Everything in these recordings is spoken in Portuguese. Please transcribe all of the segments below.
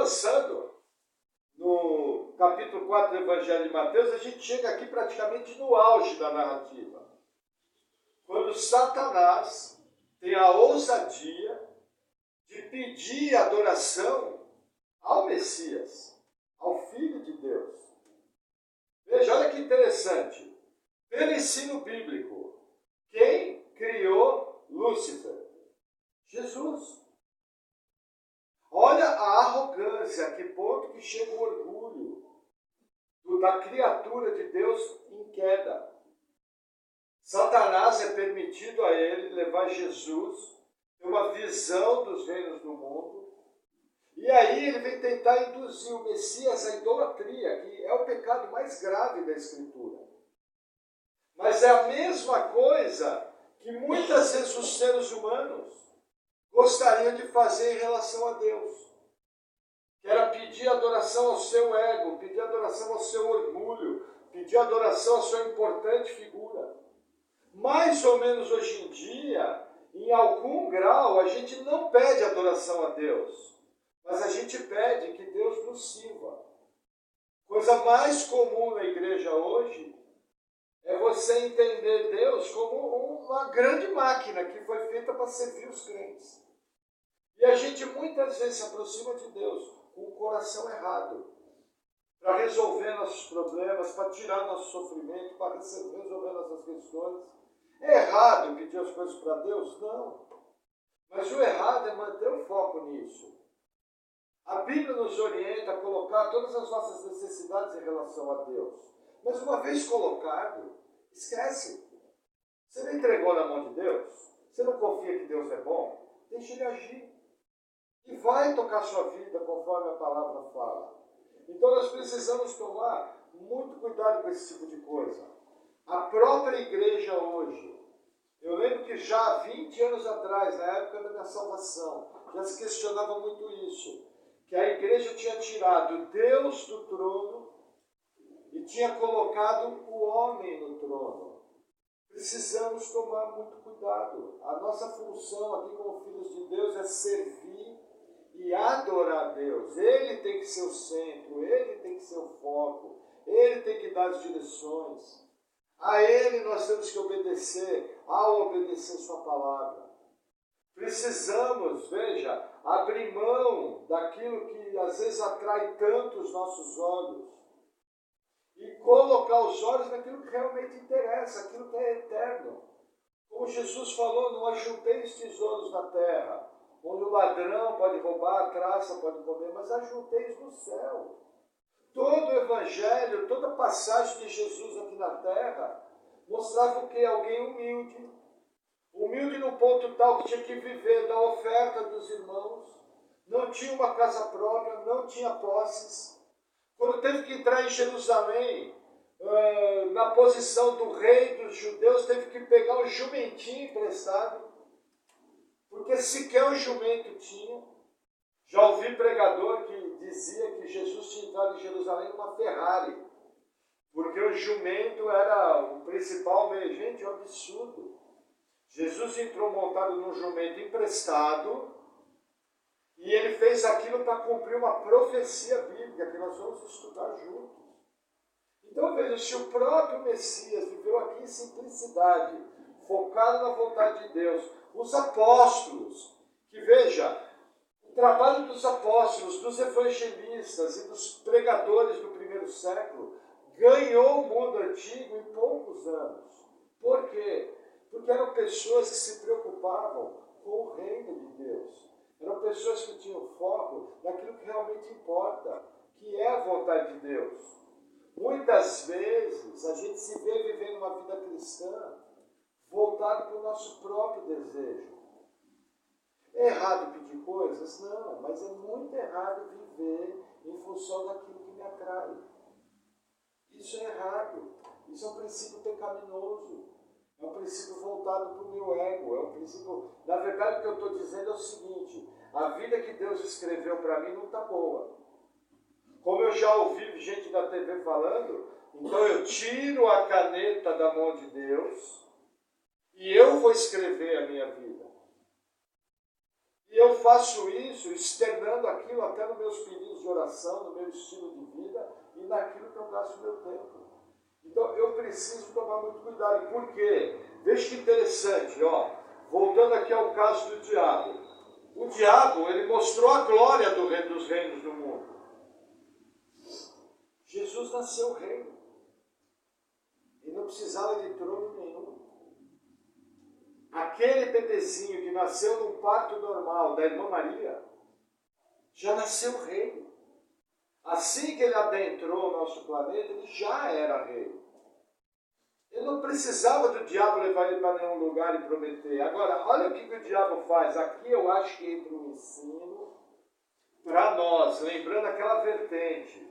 avançando no capítulo 4 do Evangelho de Mateus, a gente chega aqui praticamente no auge da narrativa. Quando Satanás tem a ousadia de pedir adoração ao Messias, ao Filho de Deus. Veja, olha que interessante. Pelo ensino bíblico, quem criou Lúcifer? Jesus. Olha a arrogância, a que ponto que chega o orgulho da criatura de Deus em queda. Satanás é permitido a ele levar Jesus, ter uma visão dos reinos do mundo, e aí ele vem tentar induzir o Messias à idolatria, que é o pecado mais grave da Escritura. Mas é a mesma coisa que muitas vezes os seres humanos gostariam de fazer em relação a Deus. Que era pedir adoração ao seu ego, pedir adoração ao seu orgulho, pedir adoração à sua importante figura. Mais ou menos hoje em dia, em algum grau, a gente não pede adoração a Deus, mas a gente pede que Deus nos sirva. Coisa mais comum na igreja hoje é você entender Deus como uma grande máquina que foi feita para servir os crentes. E a gente muitas vezes se aproxima de Deus com o coração errado, para resolver nossos problemas, para tirar nosso sofrimento, para resolver nossas questões. É errado pedir as coisas para Deus? Não. Mas o errado é manter o foco nisso. A Bíblia nos orienta a colocar todas as nossas necessidades em relação a Deus. Mas uma vez colocado, esquece. Você não entregou na mão de Deus? Você não confia que Deus é bom? Deixe ele agir. E vai tocar sua vida conforme a palavra fala. Então nós precisamos tomar muito cuidado com esse tipo de coisa. A própria igreja hoje, eu lembro que já há 20 anos atrás, na época da minha salvação, já se questionava muito isso. Que a igreja tinha tirado Deus do trono e tinha colocado o homem no trono. Precisamos tomar muito cuidado. A nossa função aqui como filhos de Deus é servir e adorar a Deus. Ele tem que ser o centro, ele tem que ser o foco, ele tem que dar as direções. A ele nós temos que obedecer, ao obedecer sua palavra. Precisamos, veja, abrir mão daquilo que às vezes atrai tanto os nossos olhos e colocar os olhos naquilo que realmente interessa, aquilo que é eterno. Como Jesus falou, não ajunteis tesouros na terra, onde o ladrão pode roubar, a traça pode comer, mas ajunteis no céu. Todo o evangelho, toda passagem de Jesus aqui na terra, mostrava o que? Alguém humilde. Humilde no ponto tal que tinha que viver da oferta dos irmãos, não tinha uma casa própria, não tinha posses. Quando teve que entrar em Jerusalém, na posição do rei dos judeus, teve que pegar um jumentinho emprestado, porque sequer o jumento tinha. Já ouvi pregador que dizia que Jesus tinha entrado em Jerusalém numa Ferrari, porque o jumento era o principal meio. Gente, é um absurdo. Jesus entrou montado num jumento emprestado e ele fez aquilo para cumprir uma profecia bíblica que nós vamos estudar juntos. Então veja, se o próprio Messias viveu aqui em simplicidade, focado na vontade de Deus, os apóstolos, que veja, o trabalho dos apóstolos, dos evangelistas e dos pregadores do primeiro século ganhou o mundo antigo em poucos anos. Por quê? Porque eram pessoas que se preocupavam com o reino de Deus. Eram pessoas que tinham foco naquilo que realmente importa, que é a vontade de Deus. Muitas vezes a gente se vê vivendo uma vida cristã voltado para o nosso próprio desejo. É errado pedir coisas? Não, mas é muito errado viver em função daquilo que me atrai. Isso é errado. Isso é um princípio pecaminoso. É um princípio voltado para o meu ego. É um princípio... Na verdade, o que eu estou dizendo é o seguinte: a vida que Deus escreveu para mim não está boa. Como eu já ouvi gente da TV falando, então eu tiro a caneta da mão de Deus e eu vou escrever a minha vida. E eu faço isso externando aquilo até nos meus filhos alimentação, no meu estilo de vida e naquilo que eu gasto o meu tempo. Então eu preciso tomar muito cuidado. Por quê? Veja que interessante, ó. Voltando aqui ao caso do diabo. O diabo, ele mostrou a glória dos reinos do mundo. Jesus nasceu rei. Ele não precisava de trono nenhum. Aquele bebezinho que nasceu num parto normal da irmã Maria, já nasceu rei. Assim que ele adentrou o nosso planeta, ele já era rei. Ele não precisava do diabo levar ele para nenhum lugar e prometer. Agora, olha o que o diabo faz. Aqui eu acho que entra um ensino para nós, lembrando aquela vertente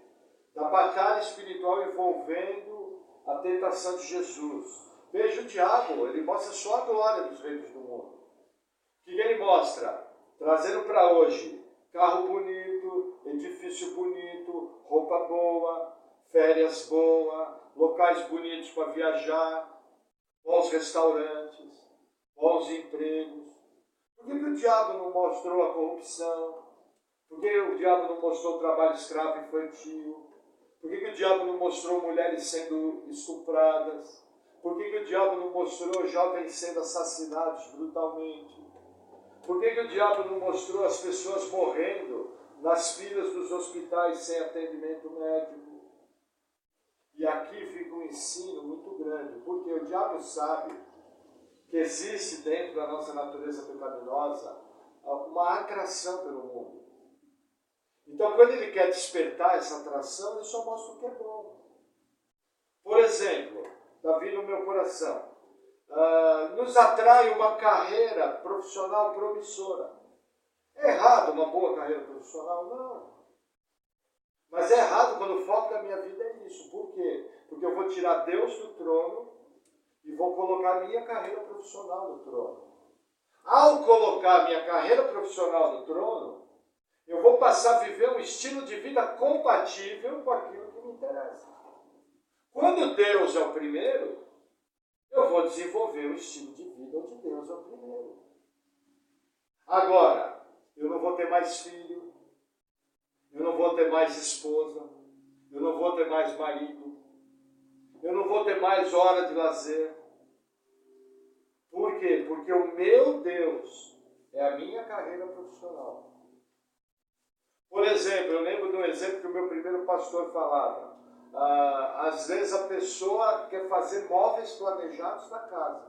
da batalha espiritual envolvendo a tentação de Jesus. Veja o diabo, ele mostra só a glória dos reinos do mundo. O que ele mostra? Trazendo para hoje carro bonito, edifício bonito, roupa boa, férias boas, locais bonitos para viajar, bons restaurantes, bons empregos. Por que o diabo não mostrou a corrupção? Por que o diabo não mostrou o trabalho escravo infantil? Por que o diabo não mostrou mulheres sendo estupradas? Por que o diabo não mostrou jovens sendo assassinados brutalmente? Por que o diabo não mostrou as pessoas morrendo nas filas dos hospitais sem atendimento médico? E aqui fica um ensino muito grande, porque o diabo sabe que existe dentro da nossa natureza pecaminosa uma atração pelo mundo. Então, quando ele quer despertar essa atração, ele só mostra o que é bom. Por exemplo, está vindo no meu coração, nos atrai uma carreira profissional promissora. É errado uma boa carreira profissional? Não. Mas é errado quando o foco da minha vida é isso. Por quê? Porque eu vou tirar Deus do trono e vou colocar a minha carreira profissional no trono. Ao colocar a minha carreira profissional no trono, eu vou passar a viver um estilo de vida compatível com aquilo que me interessa. Quando Deus é o primeiro, eu vou desenvolver um estilo de vida onde Deus é o primeiro. Agora, eu não vou ter mais filho, eu não vou ter mais esposa, eu não vou ter mais marido, eu não vou ter mais hora de lazer. Por quê? Porque o meu Deus é a minha carreira profissional. Por exemplo, eu lembro de um exemplo que o meu primeiro pastor falava. Às vezes a pessoa quer fazer móveis planejados na casa.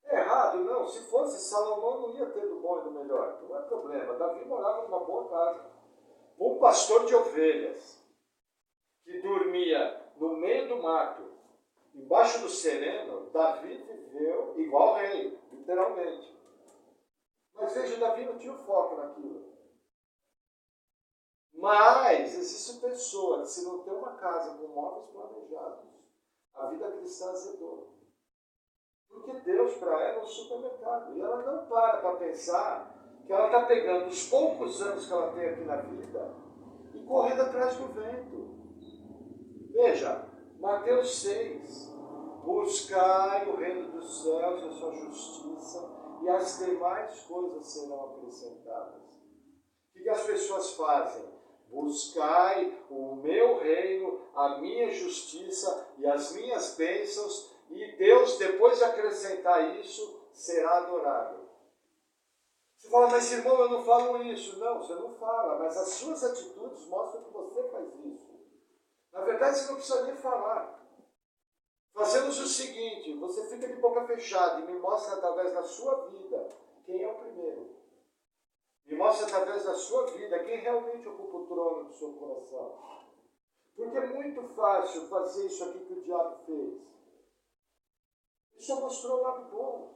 É errado? Não. Se fosse Salomão, não ia ter do bom e do melhor. Não é problema. Davi morava numa boa casa. Um pastor de ovelhas que dormia no meio do mato, embaixo do sereno, Davi viveu igual rei, literalmente. Mas veja, Davi não tinha foco naquilo. Mas existem pessoas que, se não tem uma casa com móveis planejados, a vida cristã azedou. Porque Deus para ela é um supermercado. E ela não para pensar que ela está pegando os poucos anos que ela tem aqui na vida e correndo atrás do vento. Veja, Mateus 6. Buscai o reino dos céus e a sua justiça, e as demais coisas serão acrescentadas. O que as pessoas fazem? Buscai o meu reino, a minha justiça e as minhas bênçãos, e Deus, depois de acrescentar isso, será adorado. Você fala, mas irmão, eu não falo isso. Não, você não fala, mas as suas atitudes mostram que você faz isso. Na verdade, você não precisa nem falar. Fazemos o seguinte, você fica de boca fechada e me mostra através da sua vida quem é o primeiro. Me mostra através da sua vida quem realmente ocupa o trono do seu coração. Porque é muito fácil fazer isso aqui que o diabo fez. Ele só mostrou o lado bom.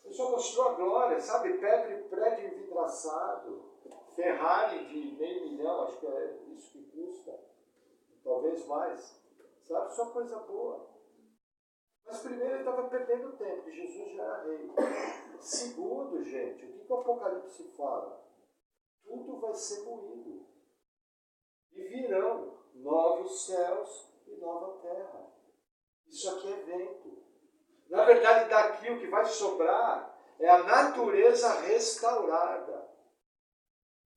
Ele só mostrou a glória, sabe? Prédio envidraçado, Ferrari de $500 mil, acho que é isso que custa. Talvez mais. Sabe? Só coisa boa. Mas primeiro ele estava perdendo tempo, e Jesus já era rei. Segundo, gente, o que o Apocalipse fala? Tudo vai ser moído. E virão novos céus e nova terra. Isso aqui é vento. Na verdade, daqui o que vai sobrar é a natureza restaurada.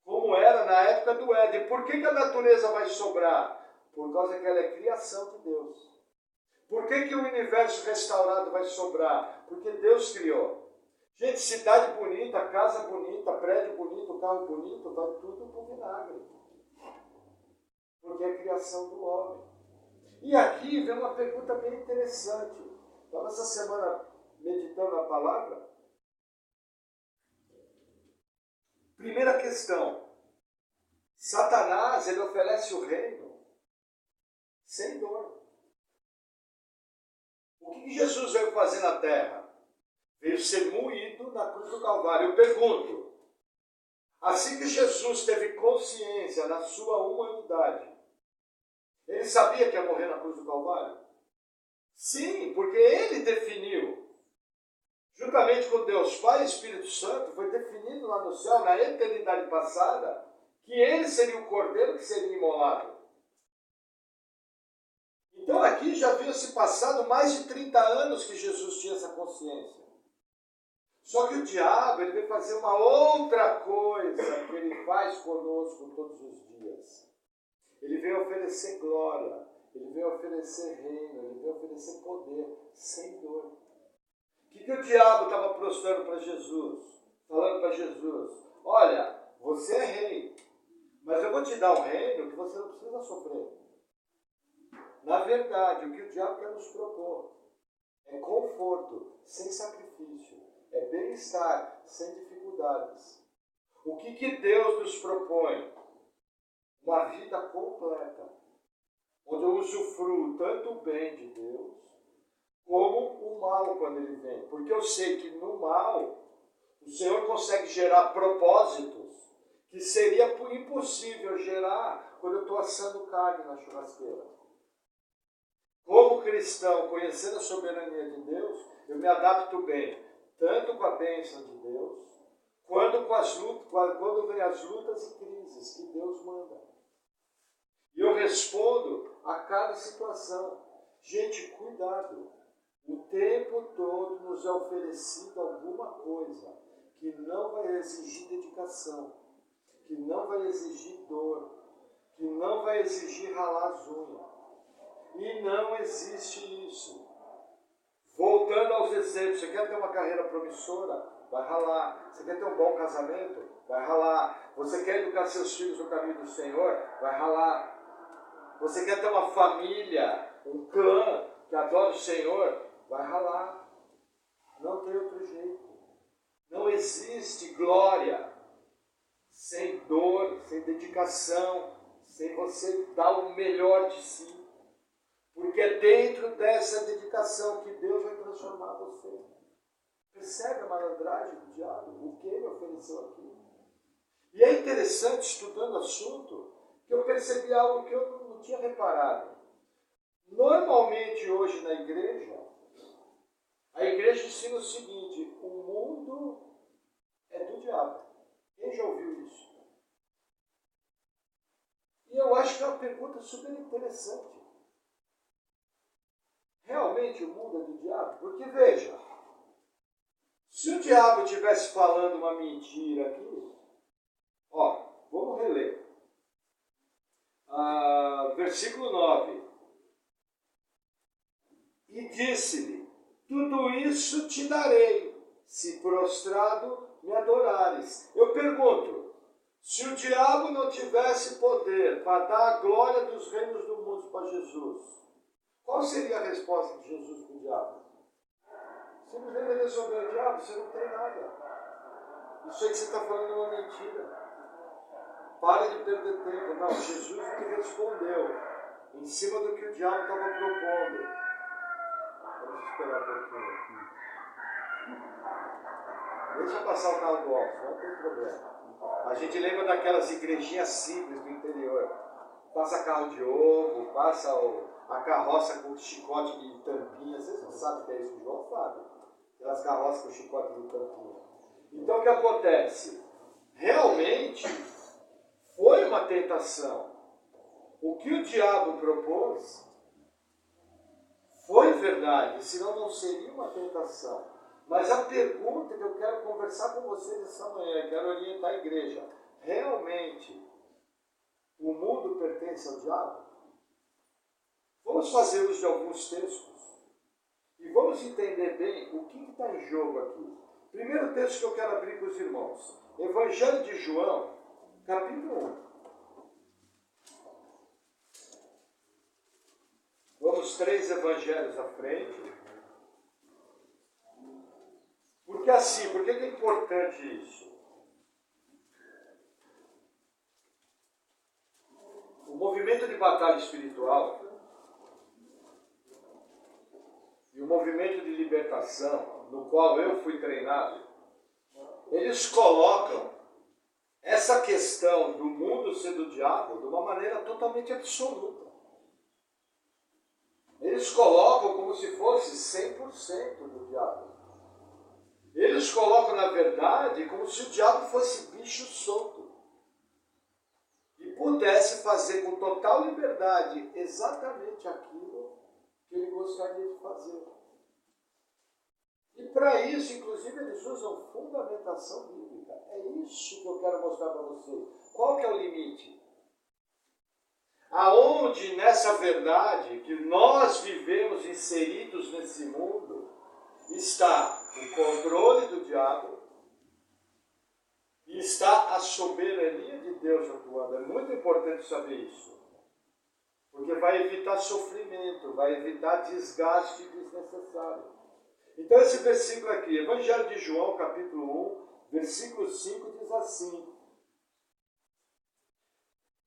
Como como era na época do Éden. Por que a natureza vai sobrar? Por causa que ela é criação de Deus. Por que o universo restaurado vai sobrar? Porque Deus criou. Gente, cidade bonita, casa bonita, prédio bonito, carro bonito, vai tudo pro vinagre. Porque é a criação do homem. E aqui vem uma pergunta bem interessante. Estava essa semana meditando a palavra. Primeira questão. Satanás, ele oferece o reino sem dor. O que Jesus veio fazer na terra? Veio ser moído na cruz do Calvário. Eu pergunto, assim que Jesus teve consciência na sua humanidade, ele sabia que ia morrer na cruz do Calvário? Sim, porque ele definiu. Juntamente com Deus Pai e Espírito Santo, foi definido lá no céu, na eternidade passada, que ele seria o cordeiro que seria imolado. Então aqui já havia se passado mais de 30 anos que Jesus tinha essa consciência. Só que o diabo, ele veio fazer uma outra coisa que ele faz conosco todos os dias. Ele veio oferecer glória, ele veio oferecer reino, ele veio oferecer poder, sem dor. O que o diabo estava prostrando para Jesus? Falando para Jesus, olha, você é rei, mas eu vou te dar um reino que você não precisa sofrer. Na verdade, o que o diabo quer nos propor é conforto, sem sacrifício, é bem-estar, sem dificuldades. O que Deus nos propõe? Uma vida completa, onde eu usufruo tanto o bem de Deus, como o mal quando ele vem. Porque eu sei que no mal, o Senhor consegue gerar propósitos que seria impossível gerar quando eu estou assando carne na churrasqueira. Como cristão, conhecendo a soberania de Deus, eu me adapto bem, tanto com a bênção de Deus, quanto com as lutas, quando vem as lutas e crises que Deus manda. E eu respondo a cada situação. Gente, cuidado. O tempo todo nos é oferecido alguma coisa que não vai exigir dedicação, que não vai exigir dor, que não vai exigir ralar as unhas. E não existe isso. Voltando aos exemplos, você quer ter uma carreira promissora? Vai ralar. Você quer ter um bom casamento? Vai ralar. Você quer educar seus filhos no caminho do Senhor? Vai ralar. Você quer ter uma família, um clã que adora o Senhor? Vai ralar. Não tem outro jeito. Não existe glória sem dor, sem dedicação, sem você dar o melhor de si. Porque é dentro dessa dedicação que Deus vai transformar você. Percebe a malandragem do diabo? O que ele ofereceu aqui? E é interessante, estudando o assunto, que eu percebi algo que eu não tinha reparado. Normalmente hoje na igreja, a igreja ensina o seguinte: o mundo é do diabo. Quem já ouviu isso? E eu acho que é uma pergunta super interessante. Realmente o mundo é do diabo? Porque veja, se o diabo estivesse falando uma mentira aqui, ó, vamos reler. Versículo 9. E disse-lhe, tudo isso te darei, se prostrado me adorares. Eu pergunto, se o diabo não tivesse poder para dar a glória dos reinos do mundo para Jesus, qual seria a resposta de Jesus para o diabo? Simplesmente ele resolveu, o diabo, você não tem nada. Isso aí que você está falando é uma mentira. Para de perder tempo. Não, Jesus me respondeu em cima do que o diabo estava propondo. Vamos esperar um pouquinho aqui. Deixa passar o carro do alto, não tem problema. A gente lembra daquelas igrejinhas simples do interior. Passa carro de ovo, passa a carroça com chicote de tampinha. Vocês não sabem o que é isso, o João sabe. Aquelas carroças com chicote de tampinha. Então o que acontece? Realmente foi uma tentação. O que o diabo propôs foi verdade, senão não seria uma tentação. Mas a pergunta que eu quero conversar com vocês essa manhã, quero orientar a igreja. realmente o mundo pertence ao diabo? Vamos fazer uso de alguns textos e vamos entender bem o que está em jogo aqui. Primeiro texto que eu quero abrir com os irmãos. Evangelho de João, capítulo 1. Vamos 3 evangelhos à frente. Porque assim, por que é importante isso? O movimento de batalha espiritual e o movimento de libertação, no qual eu fui treinado, eles colocam essa questão do mundo ser do diabo de uma maneira totalmente absoluta. Eles colocam como se fosse 100% do diabo. Eles colocam, na verdade, como se o diabo fosse bicho solto e pudesse fazer com total liberdade exatamente aquilo que ele gostaria de fazer. E para isso, inclusive, eles usam fundamentação bíblica. É isso que eu quero mostrar para vocês. Qual que é o limite? Aonde nessa verdade que nós vivemos inseridos nesse mundo está o controle do diabo e está a soberania de Deus atuando. É muito importante saber isso. Porque vai evitar sofrimento, vai evitar desgaste desnecessário. Então esse versículo aqui, Evangelho de João, capítulo 1, versículo 5, diz assim: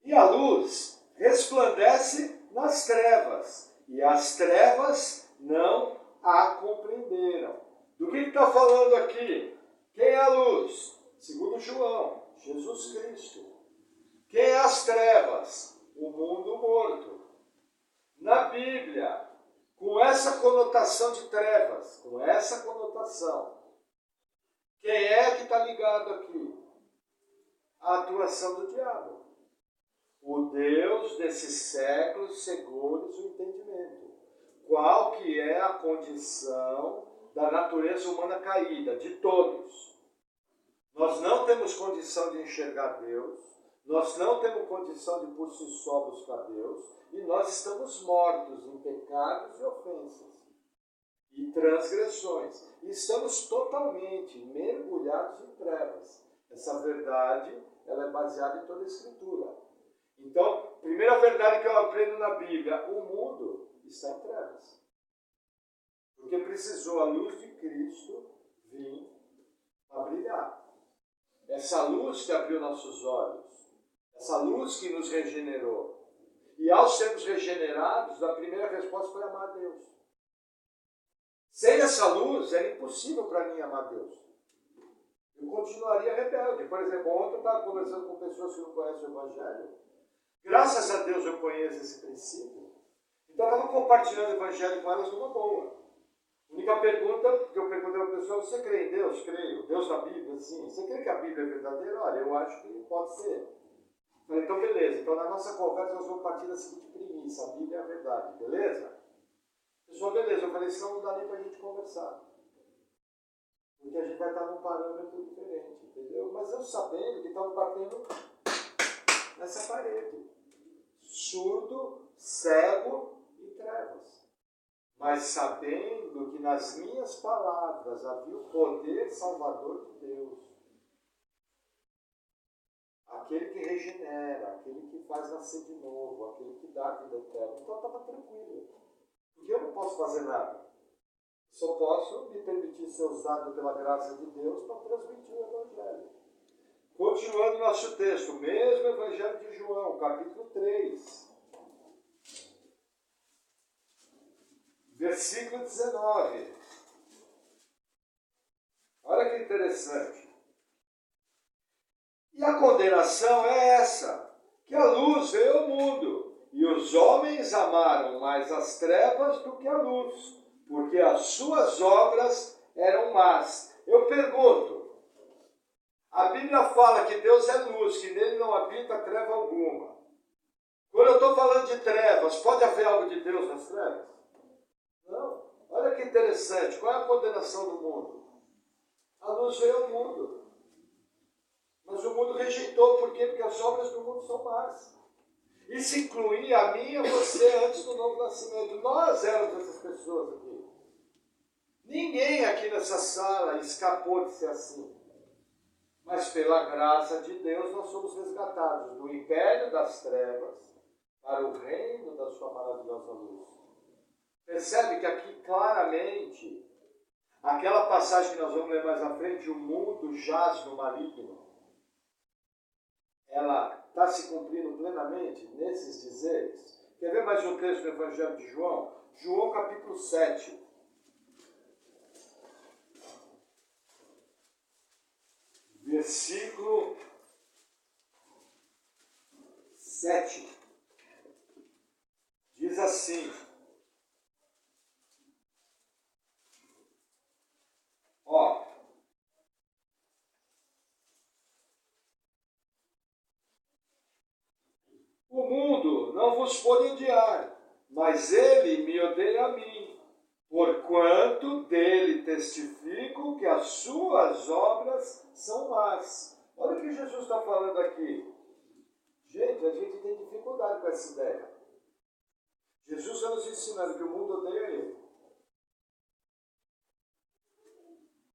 E a luz resplandece nas trevas, e as trevas não a compreenderam. Do que está falando aqui? Quem é a luz? Segundo João, Jesus Cristo. Quem é as trevas? O mundo morto. Na Bíblia, com essa conotação de trevas, com essa conotação, quem é que está ligado aqui? A atuação do diabo. O Deus desses séculos cegou-lhes o entendimento. Qual que é a condição da natureza humana caída? De todos. Nós não temos condição de enxergar Deus, nós não temos condição de por si só buscar Deus, e nós estamos mortos em pecados e ofensas, e transgressões. E estamos totalmente mergulhados em trevas. Essa verdade, ela é baseada em toda a Escritura. Então, primeira verdade que eu aprendo na Bíblia, o mundo está em trevas. Porque precisou a luz de Cristo vir a brilhar. Essa luz que abriu nossos olhos, essa luz que nos regenerou. E ao sermos regenerados, a primeira resposta foi amar a Deus. Sem essa luz, era impossível para mim amar a Deus. Eu continuaria rebelde. Por exemplo, ontem eu estava conversando com pessoas que não conhecem o Evangelho. Graças a Deus eu conheço esse princípio. Então eu estava compartilhando o Evangelho com elas numa boa. A única pergunta que eu perguntei para a pessoa: você crê em Deus? Creio. Deus da Bíblia? Sim. Você crê que a Bíblia é verdadeira? Olha, eu acho que pode ser. Falei, então beleza. Então na nossa conversa nós vamos partir da seguinte premissa: a Bíblia é a verdade. Beleza? Pessoal, beleza. Eu falei, senão não dá nem para a gente conversar. Porque a gente vai estar num parâmetro diferente, entendeu? Mas eu sabendo que estava batendo nessa parede. Surdo, cego e trevas. Mas sabendo que nas minhas palavras havia o poder salvador de Deus. Aquele que regenera, aquele que faz nascer de novo, aquele que dá vida eterna. Então eu estava tranquilo. Porque eu não posso fazer nada. Só posso me permitir ser usado pela graça de Deus para transmitir o Evangelho. Continuando nosso texto, mesmo Evangelho de João, capítulo 3, versículo 19. Olha que interessante. E a condenação é essa, que a luz veio ao mundo, e os homens amaram mais as trevas do que a luz, porque as suas obras eram más. Eu pergunto, a Bíblia fala que Deus é luz, que nele não habita treva alguma. Quando eu estou falando de trevas, pode haver algo de Deus nas trevas? Não. Olha que interessante, qual é a condenação do mundo? A luz veio ao mundo. Mas o mundo rejeitou. Por quê? Porque as obras do mundo são más. Isso incluía a mim e a você antes do novo nascimento. Nós éramos essas pessoas aqui. Ninguém aqui nessa sala escapou de ser assim. Mas pela graça de Deus nós somos resgatados do império das trevas para o reino da sua maravilhosa luz. Percebe que aqui claramente, aquela passagem que nós vamos ler mais à frente, o mundo jaz no maligno, ela está se cumprindo plenamente nesses dizeres. Quer ver mais um texto do Evangelho de João? João capítulo 7. Versículo 7. Diz assim: ó, o mundo não vos pode odiar, mas ele me odeia a mim, porquanto dele testifico que as suas obras são más. Olha o que Jesus está falando aqui. Gente, a gente tem dificuldade com essa ideia. Jesus está nos ensinando que o mundo odeia ele.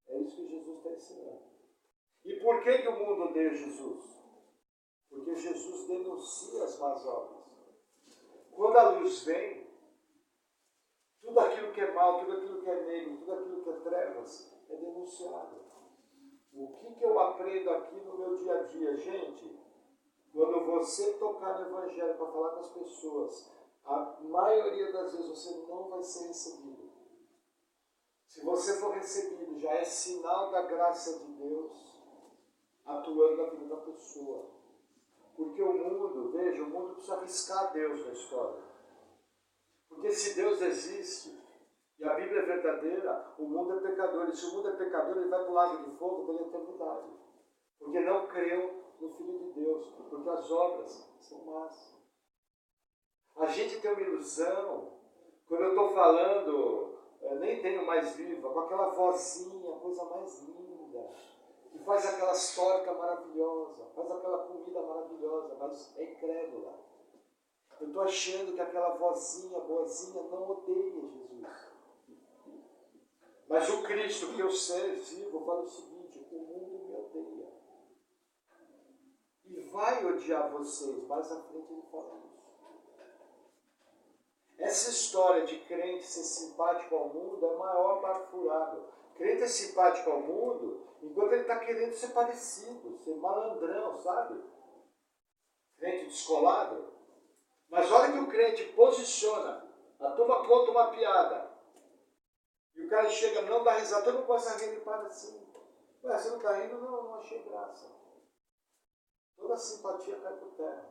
É isso que Jesus está ensinando. E por que o mundo odeia Jesus? Porque Jesus denuncia as más obras. Quando a luz vem, tudo aquilo que é mal, tudo aquilo que é negro, tudo aquilo que é trevas, é denunciado. O que eu aprendo aqui no meu dia a dia? Gente, quando você tocar no Evangelho para falar com as pessoas, a maioria das vezes você não vai ser recebido. Se você for recebido, já é sinal da graça de Deus atuando na vida da pessoa. Porque o mundo, veja, o mundo precisa arriscar Deus na história. Porque se Deus existe, e a Bíblia é verdadeira, o mundo é pecador. E se o mundo é pecador, ele vai para o lago de fogo pela eternidade. Porque não creu no Filho de Deus, porque as obras são más. A gente tem uma ilusão, quando eu estou falando, eu nem tenho mais viva, com aquela vozinha, a coisa mais linda, que faz aquelas tortas maravilhosas, faz aquela comida maravilhosa, mas é incrédula. Eu estou achando que aquela vozinha boazinha não odeia Jesus. Mas o Cristo que eu sirvo fala o seguinte: o mundo me odeia. E vai odiar vocês. Mais à frente ele fala isso. Essa história de crente ser simpático ao mundo é maior barfurado. Crente é simpático ao mundo enquanto ele está querendo ser parecido, ser malandrão, sabe? Crente descolado. Mas olha que o crente posiciona. A turma conta uma piada. E o cara chega, não dá risada, todo mundo começa a rir, ele para assim. Ué, você não está rindo? Não, não achei graça. Toda a simpatia cai por terra.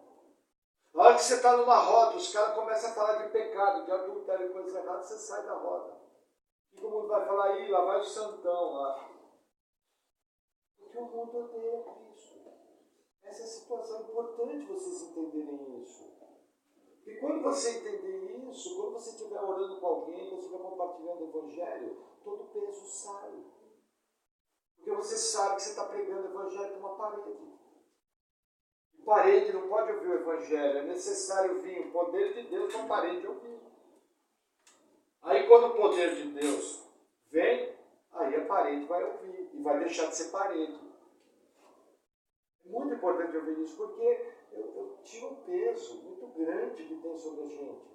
Na hora que você está numa roda, os caras começam a falar de pecado, de adultério e coisas erradas, você sai da roda. E todo mundo vai falar, aí, lá vai o santão lá. Porque o mundo odeia Cristo. Essa é a situação. É importante vocês entenderem isso. E quando você entender isso, quando você estiver orando com alguém, quando você estiver compartilhando o Evangelho, todo o peso sai. Porque você sabe que você está pregando o Evangelho para uma parede. E parede não pode ouvir o Evangelho, é necessário vir o poder de Deus para a parede ouvir. Aí quando o poder de Deus vem, aí a parede vai ouvir e vai deixar de ser parede. É muito importante ouvir isso, porque eu tiro um peso muito grande que tem sobre a gente.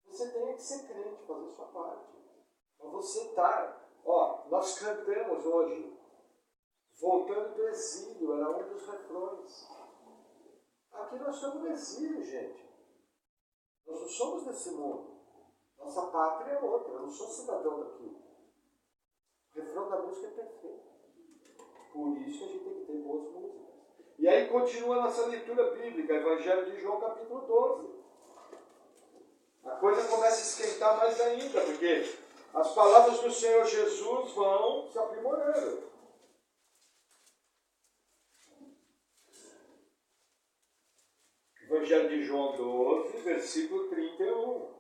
Você tem que ser crente, fazer sua parte. Mas você está, nós cantamos hoje, voltando do exílio, era um dos refrões. Aqui nós estamos no exílio, gente. Nós não somos desse mundo. Nossa pátria é outra, eu não sou cidadão daqui. O refrão da música é perfeito. Por isso que a gente tem que ter boas músicas. E aí continua a nossa leitura bíblica, Evangelho de João, capítulo 12. A coisa começa a esquentar mais ainda, porque as palavras do Senhor Jesus vão se aprimorando. Evangelho de João 12, versículo 31.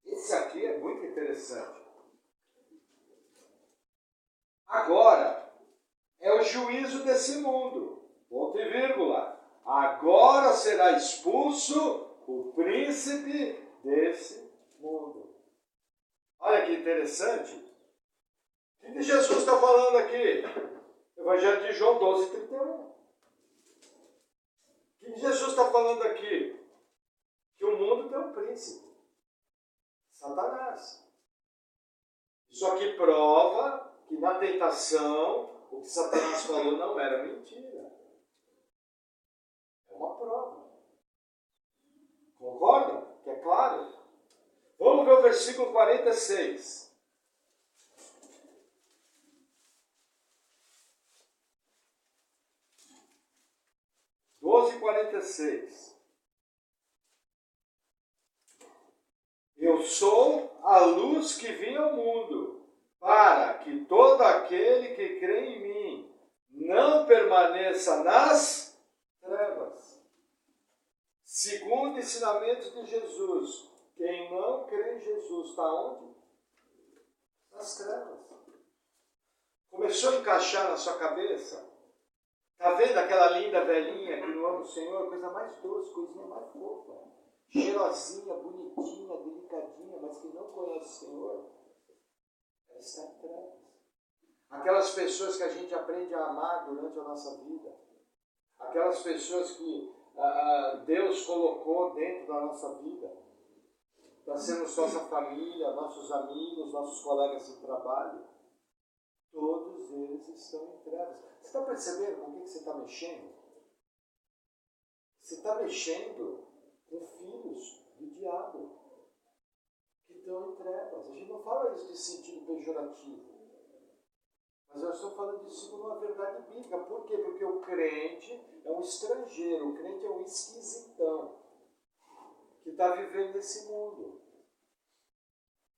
Esse aqui é muito interessante. Agora é o juízo desse mundo. Ponto e vírgula. Agora será expulso o príncipe desse mundo. Olha que interessante. O que Jesus está falando aqui? Evangelho de João 12:31. O que Jesus está falando aqui? Que o mundo tem um príncipe. Satanás. Isso aqui prova que na tentação o que Satanás falou não era mentira. É uma prova. Concordam? Que é claro? Vamos ver o versículo 46. 12:46. Eu sou a luz que vim ao mundo, para que todo aquele que crê em mim não permaneça nas trevas. Segundo o ensinamento de Jesus, quem não crê em Jesus está onde? Nas trevas. Começou a encaixar na sua cabeça? Está vendo aquela linda velhinha que não ama o Senhor? Coisa mais doce, coisinha mais fofa. Cheirosinha, bonitinha, delicadinha, mas que não conhece o Senhor. Ela está em trevas. Aquelas pessoas que a gente aprende a amar durante a nossa vida. Aquelas pessoas que Deus colocou dentro da nossa vida. Para sermos nossa família, nossos amigos, nossos colegas de trabalho. Todos eles estão em trevas. Você está percebendo com o que você está mexendo? Você está mexendo com filhos do diabo que estão em trevas. A gente não fala isso de sentido pejorativo. Mas eu estou falando isso segundo uma verdade bíblica. Por quê? Porque o crente é um estrangeiro, o crente é um esquisitão que está vivendo nesse mundo.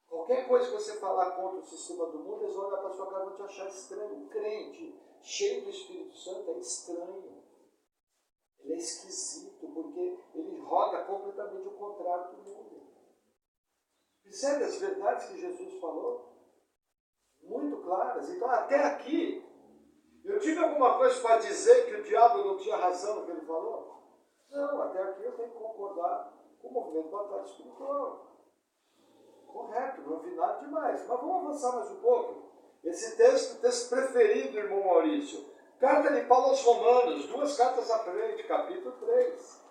Qualquer coisa que você falar contra o sistema do mundo, eles vão olhar para a sua cara e vão te achar estranho. O crente, cheio do Espírito Santo, é estranho. Ele é esquisito, porque ele roda completamente o contrário do mundo. Percebe as verdades que Jesus falou? Muito claras. Então, até aqui, eu tive alguma coisa para dizer que o diabo não tinha razão no que ele falou? Não, até aqui eu tenho que concordar com o movimento de batalha espiritual. Correto, não vi nada demais. Mas vamos avançar mais um pouco. Esse texto, o texto preferido do irmão Maurício. Carta de Paulo aos Romanos, 2 cartas à frente, capítulo 3.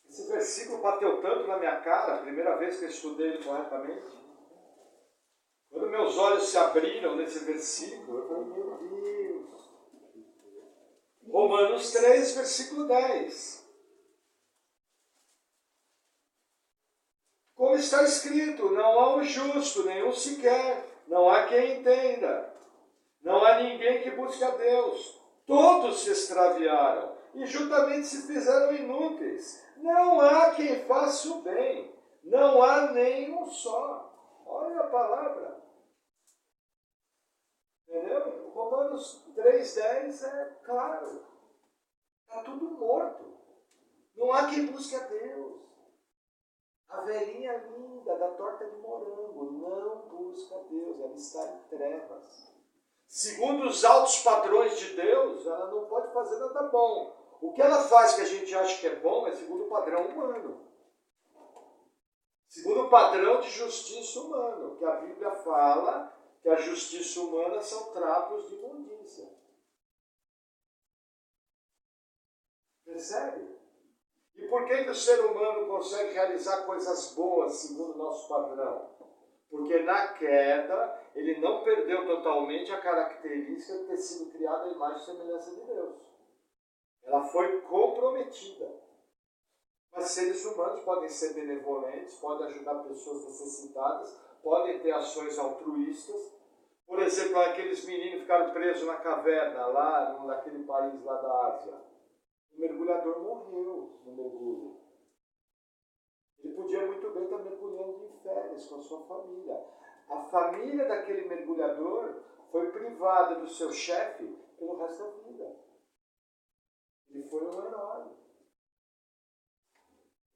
Esse versículo bateu tanto na minha cara, a primeira vez que eu estudei ele corretamente. Quando meus olhos se abriram nesse versículo, eu falei, meu Deus. Romanos 3, versículo 10. Como está escrito, não há um justo, nenhum sequer, não há quem entenda, não há ninguém que busque a Deus. Todos se extraviaram e juntamente se fizeram inúteis. Não há quem faça o bem, não há nenhum só. Olha a palavra. Entendeu? Romanos 3,10 é claro. Está tudo morto. Não há quem busque a Deus. A velhinha linda da torta de morango não busca Deus, ela está em trevas. Segundo os altos padrões de Deus, ela não pode fazer nada bom. O que ela faz que a gente acha que é bom é segundo o padrão humano. Segundo o padrão de justiça humano, que a Bíblia fala que a justiça humana são trapos de imundícia. Percebe? E por que o ser humano consegue realizar coisas boas segundo o nosso padrão? Porque na queda, ele não perdeu totalmente a característica de ter sido criado à imagem e semelhança de Deus. Ela foi comprometida. Mas seres humanos podem ser benevolentes, podem ajudar pessoas necessitadas, podem ter ações altruístas. Por exemplo, aqueles meninos ficaram presos na caverna, lá naquele país lá da Ásia. O mergulhador morreu no mergulho. Ele podia muito bem estar mergulhando em férias com a sua família. A família daquele mergulhador foi privada do seu chefe pelo resto da vida. Ele foi um herói.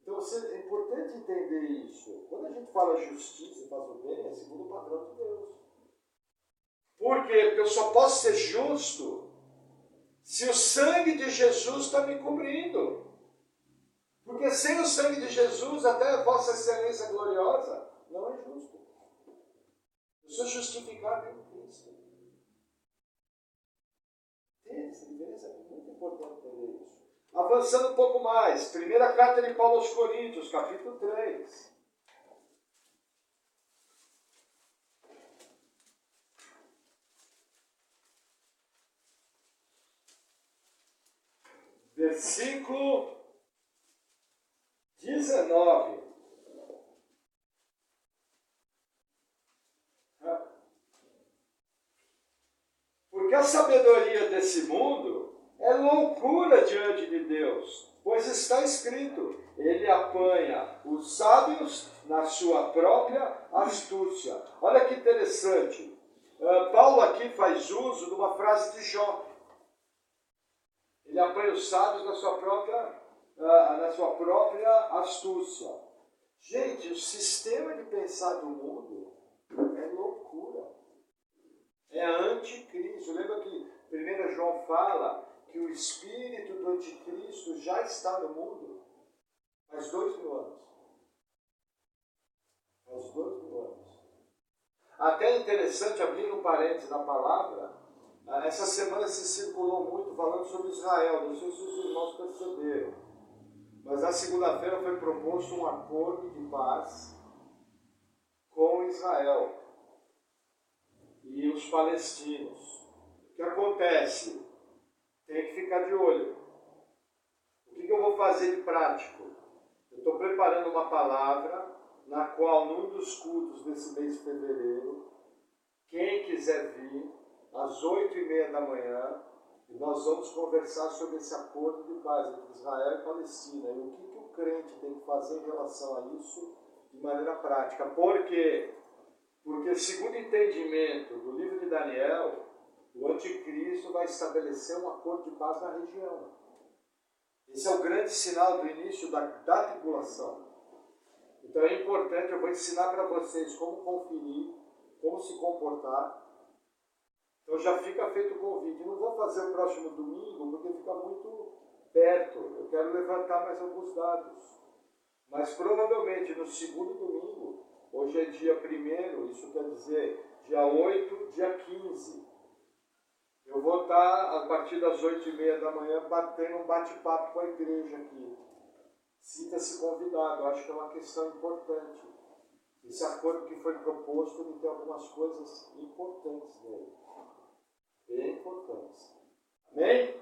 Então é importante importante entender isso. Quando a gente fala justiça e faz o bem, é segundo o padrão de Deus. Por quê? Porque eu só posso ser justo se o sangue de Jesus está me cobrindo. Porque sem o sangue de Jesus, até a vossa excelência gloriosa, não é justo. Eu sou justificado em Cristo. Tem essa diferença, é muito importante entender isso. Avançando um pouco mais, primeira carta de Paulo aos Coríntios, capítulo 3. Versículo 19. Porque a sabedoria desse mundo é loucura diante de Deus, pois está escrito, ele apanha os sábios na sua própria astúcia. Olha que interessante. Paulo aqui faz uso de uma frase de Jó. Ele apanha os sábios na sua própria astúcia. Gente, o sistema de pensar do mundo é loucura. É anticristo. Lembra que 1 João fala que o espírito do anticristo já está no mundo? Faz 2000 anos. Faz 2000 anos. Até é interessante, abrindo um parênteses na palavra, essa semana se circulou muito falando sobre Israel. Não sei se os irmãos perceberam. Mas na segunda-feira foi proposto um acordo de paz com Israel e os palestinos. O que acontece? Tem que ficar de olho. O que eu vou fazer de prático? Eu estou preparando uma palavra na qual, num dos cultos desse mês de fevereiro, quem quiser vir, às 8h30 da manhã, nós vamos conversar sobre esse acordo de paz entre Israel e Palestina e o que o crente tem que fazer em relação a isso de maneira prática. Por quê? Porque, segundo o entendimento do livro de Daniel, o anticristo vai estabelecer um acordo de paz na região. Esse é o grande sinal do início da tribulação. Então é importante, eu vou ensinar para vocês como conferir, como se comportar. Então já fica feito o convite. Não vou fazer o próximo domingo, porque fica muito perto. Eu quero levantar mais alguns dados. Mas provavelmente no segundo domingo, hoje é dia 1º, isso quer dizer dia 8, dia 15. Eu vou estar, a partir das 8h30 da manhã, batendo um bate-papo com a igreja aqui. Sinta-se convidado, eu acho que é uma questão importante. Esse acordo que foi proposto, ele tem algumas coisas importantes nele. Bem importantes. Amém?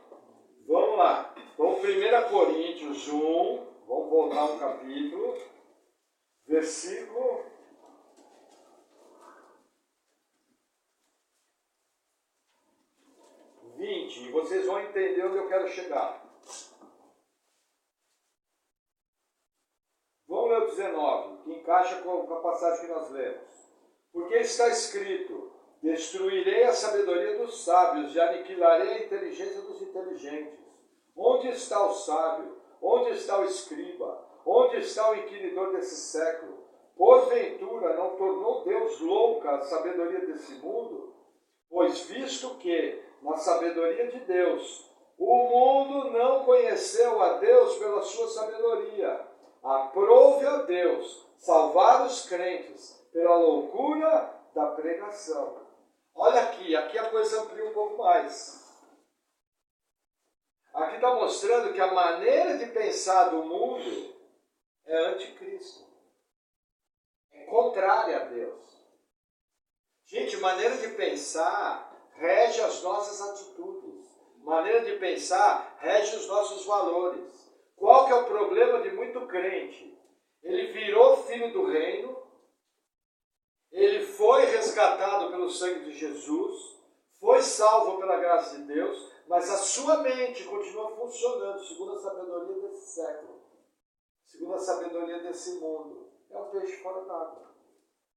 Vamos lá. Então, 1 Coríntios 1, vamos voltar um capítulo, versículo 20, e vocês vão entender onde eu quero chegar. Vamos ler o 19, que encaixa com a passagem que nós lemos. Porque está escrito, destruirei a sabedoria dos sábios e aniquilarei a inteligência dos inteligentes. Onde está o sábio? Onde está o escriba? Onde está o inquiridor desse século? Porventura não tornou Deus louca a sabedoria desse mundo? Pois visto que, na sabedoria de Deus, o mundo não conheceu a Deus pela sua sabedoria, aprove a Deus salvar os crentes pela loucura da pregação. Olha aqui a coisa amplia um pouco mais. Aqui está mostrando que a maneira de pensar do mundo é anticristo. É contrária a Deus. Gente, maneira de pensar rege as nossas atitudes. Maneira de pensar rege os nossos valores. Qual que é o problema de muito crente? Ele virou filho do reino, ele foi resgatado pelo sangue de Jesus, foi salvo pela graça de Deus, mas a sua mente continua funcionando segundo a sabedoria desse século, segundo a sabedoria desse mundo. É um peixe fora d'água.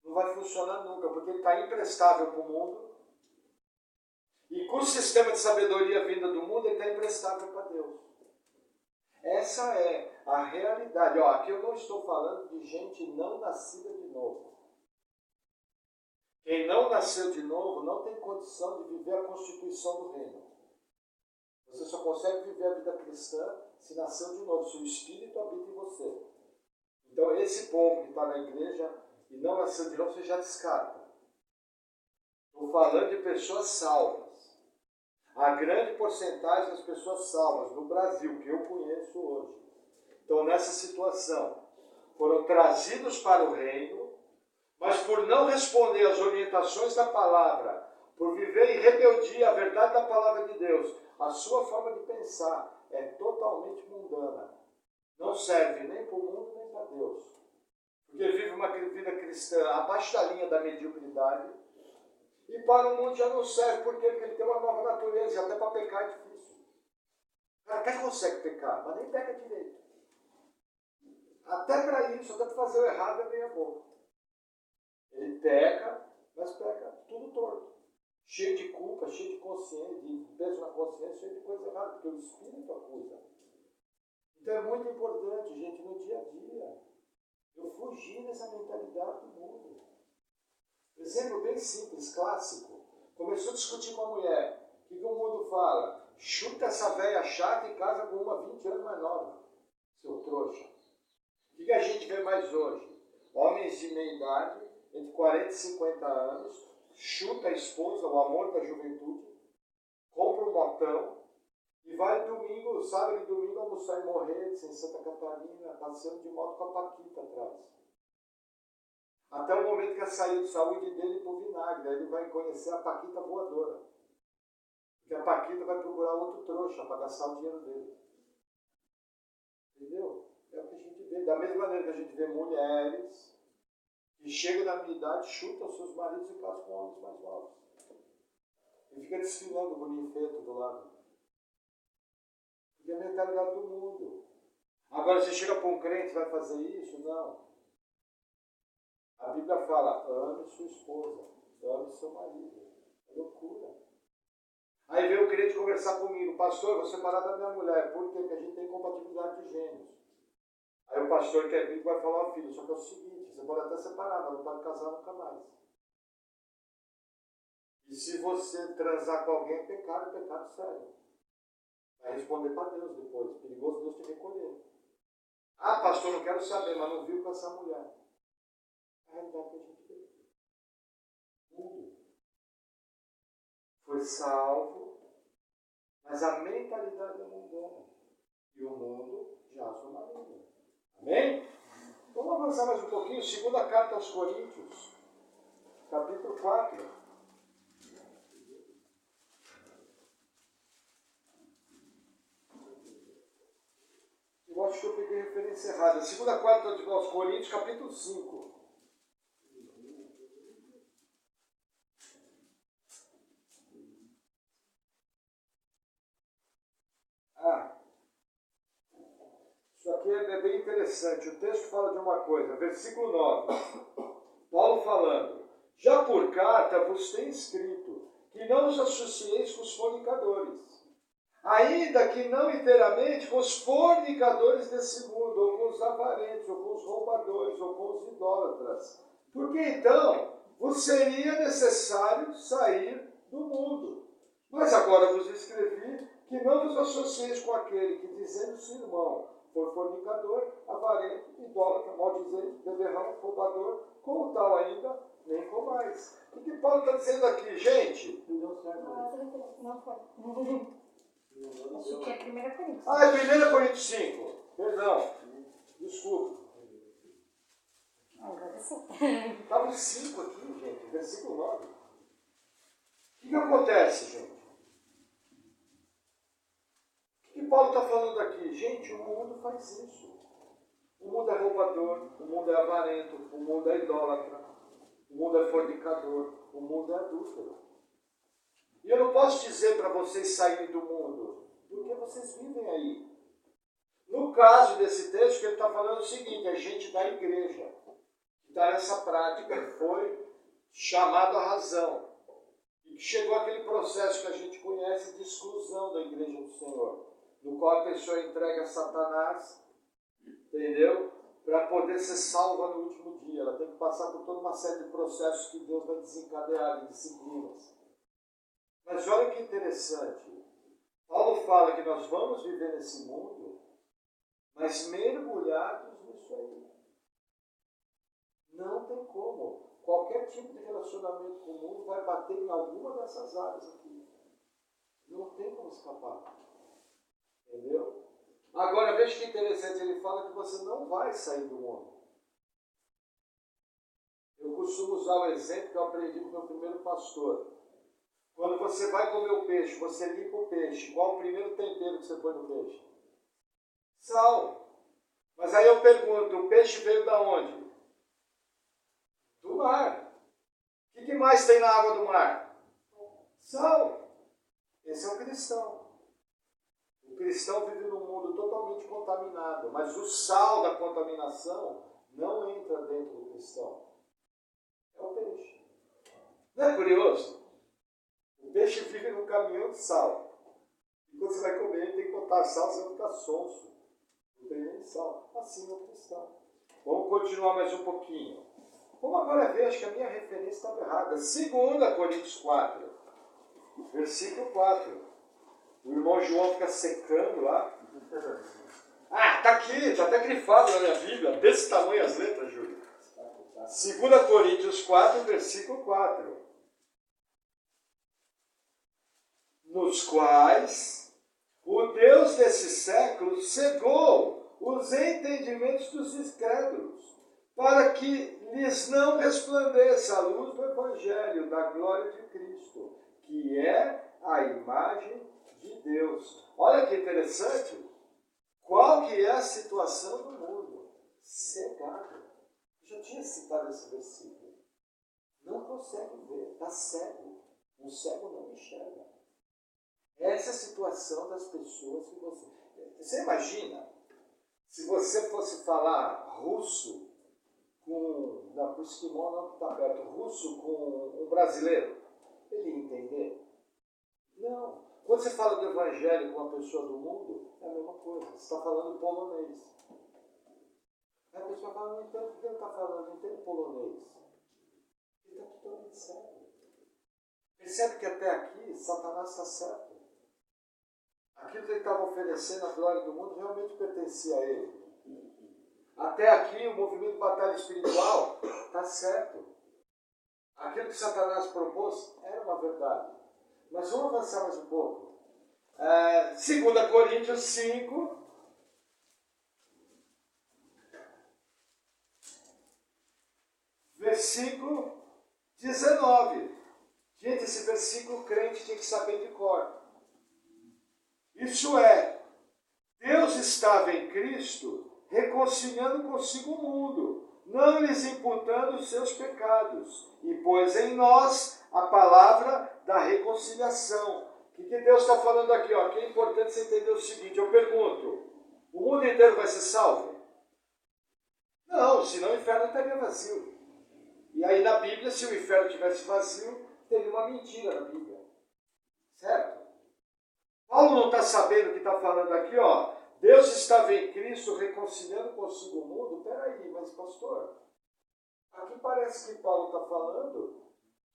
Não vai funcionar nunca, porque ele está imprestável para o mundo. E com o sistema de sabedoria vinda do mundo, ele está imprestável para Deus. Essa é a realidade. Ó, aqui eu não estou falando de gente não nascida de novo. Quem não nasceu de novo não tem condição de viver a constituição do reino. Você só consegue viver a vida cristã se nasceu de novo, se o Espírito habita em você. Então esse povo que está na igreja e não nasceu de novo, você já descarta. Estou falando de pessoas salvas. A grande porcentagem das pessoas salvas no Brasil, que eu conheço hoje, estão nessa situação. Foram trazidos para o reino, mas por não responder às orientações da palavra, por viver em rebeldia à verdade da palavra de Deus, a sua forma de pensar é totalmente mundana. Não serve nem para o mundo nem para Deus. Porque vive uma vida cristã abaixo da linha da mediocridade, e para o mundo já não serve. Por quê? Porque ele tem uma nova natureza, e até para pecar é difícil. O cara até consegue pecar, mas nem peca direito. Até para isso, até para fazer o errado é meia boca. Ele peca, mas peca tudo torto. Cheio de culpa, cheio de consciência, de peso na consciência, cheio de coisa errada, porque o Espírito acusa. Então é muito importante, gente, no dia a dia, eu fugir dessa mentalidade do mundo. Exemplo bem simples, clássico. Começou a discutir com a mulher. O que o mundo fala? Chuta essa velha chata e casa com uma 20 anos mais nova. Seu trouxa. O que a gente vê mais hoje? Homens de meia idade, entre 40 e 50 anos, chuta a esposa, o amor da juventude, compra um motão e vai domingo, sábado e domingo, almoçar em Morretes, em Santa Catarina, passeando de moto com a Paquita atrás. Até o momento que a sair de saúde dele por vinagre, aí ele vai conhecer a Paquita voadora. Porque a Paquita vai procurar outro trouxa para gastar o dinheiro dele. Entendeu? É o que a gente vê. Da mesma maneira que a gente vê mulheres que chegam na minha idade, chutam seus maridos e casam com homens mais novos. E fica desfilando com o ninfeto do lado. Porque é a mentalidade do mundo. Agora, você chega para um crente e vai fazer isso? Não. A Bíblia fala, ame sua esposa, ame seu marido. É loucura. Aí veio o crente conversar comigo, pastor, eu vou separar da minha mulher. Por quê? Porque a gente tem compatibilidade de gênios. Aí o pastor que é bíblico vai falar ao filho, só que é o seguinte, você pode até separar, mas não pode casar nunca mais. E se você transar com alguém, é pecado sério. Vai responder para Deus depois, perigoso Deus te recolher. Ah, pastor, não quero saber, mas não viu com essa mulher. A realidade que a gente vê. Mundo. Foi salvo, mas a mentalidade é mundana. E o mundo jaz no maligno. Amém? Vamos avançar mais um pouquinho. Segunda carta aos Coríntios, capítulo 4. Eu acho que eu peguei referência errada. Segunda carta aos Coríntios, capítulo 5. Isso aqui é bem interessante. O texto fala de uma coisa, versículo 9. Paulo falando, já por carta vos tenho escrito, que não os associeis com os fornicadores, ainda que não inteiramente com os fornicadores desse mundo, ou com os avarentos, ou com os roubadores, ou com os idólatras. Porque então vos seria necessário sair do mundo. Mas agora vos escrevi que não vos associeis com aquele que, dizendo-se irmão, for fornicador, avarento, idólatra, maldizente, beberrão, roubador, como tal ainda, nem comais. O que Paulo está dizendo aqui, gente? Não foi. Acho que é 1 Coríntios. Ah, é 1 Coríntios 5. Perdão. Desculpa. Agora sim. Estava o 5 aqui, gente, versículo 9. O que acontece, gente? O que Paulo está falando aqui? Gente, o mundo faz isso. O mundo é roubador, o mundo é avarento, o mundo é idólatra, o mundo é fornicador, o mundo é adúltero. E eu não posso dizer para vocês saírem do mundo, porque vocês vivem aí. No caso desse texto, que ele está falando é o seguinte, a gente da igreja, que está nessa prática, foi chamado à razão. E que chegou aquele processo que a gente conhece de exclusão da igreja do Senhor, no qual a pessoa entrega a Satanás entendeu? Para poder ser salva no último dia. Ela tem que passar por toda uma série de processos que Deus vai desencadear, de disciplinas. Mas olha que interessante. Paulo fala que nós vamos viver nesse mundo, mas mergulhados nisso aí. Não tem como. Qualquer tipo de relacionamento com o mundo vai bater em alguma dessas áreas aqui. Não tem como escapar. Entendeu? Agora, veja que interessante. Ele fala que você não vai sair do mundo. Eu costumo usar o exemplo que eu aprendi com o meu primeiro pastor. Quando você vai comer o peixe, você limpa o peixe. Qual o primeiro tempero que você põe no peixe? Sal. Mas aí eu pergunto, o peixe veio da onde? Do mar. O que mais tem na água do mar? Sal. Esse é o cristão. O cristão vive num mundo totalmente contaminado, mas o sal da contaminação não entra dentro do cristão. É o peixe. Não é curioso? O peixe vive num caminhão de sal. E quando você vai comer, ele tem que botar sal, você vai ficar sonso. Não tem nem sal. Assim é o cristão. Vamos continuar mais um pouquinho. Vamos agora ver, acho que a minha referência estava errada. 2 Coríntios 4, versículo 4. O irmão João fica secando lá. Ah, tá aqui, está até grifado na minha Bíblia. Desse tamanho as letras, Júlio. 2 Coríntios 4, versículo 4. Nos quais o Deus desse século cegou os entendimentos dos incrédulos, para que lhes não resplandeça a luz do Evangelho, da glória de Cristo, que é a imagem de Deus. Olha que interessante. Qual que é a situação do mundo? Cegado. Eu já tinha citado esse versículo. Não consegue ver, está cego. Um cego não enxerga. Essa é a situação das pessoas que você... Você imagina, se você fosse falar russo com... Não, o esquimó não está perto. Russo com um brasileiro, ele ia entender? Não. Quando você fala do evangelho com uma pessoa do mundo, é a mesma coisa. Você está falando polonês. Aí a pessoa fala, não entendo o que ele está falando, não entendo polonês. Ele está totalmente cego. Percebe que até aqui, Satanás está certo. Aquilo que ele estava oferecendo à glória do mundo realmente pertencia a ele. Até aqui, o movimento de batalha espiritual está certo. Aquilo que Satanás propôs era uma verdade. Mas vamos avançar mais um pouco. 2 Coríntios 5, versículo 19. Gente, esse versículo o crente tem que saber de cor. Isso é, Deus estava em Cristo reconciliando consigo o mundo, não lhes imputando os seus pecados, e pôs em nós a palavra da reconciliação. O que Deus está falando aqui? Ó, que é importante você entender o seguinte, eu pergunto, o mundo inteiro vai ser salvo? Não, senão o inferno estaria vazio. E aí na Bíblia, se o inferno estivesse vazio, teria uma mentira na Bíblia. Certo? Paulo não está sabendo o que está falando aqui, ó. Deus estava em Cristo reconciliando consigo o mundo. Peraí, mas pastor, aqui parece que Paulo está falando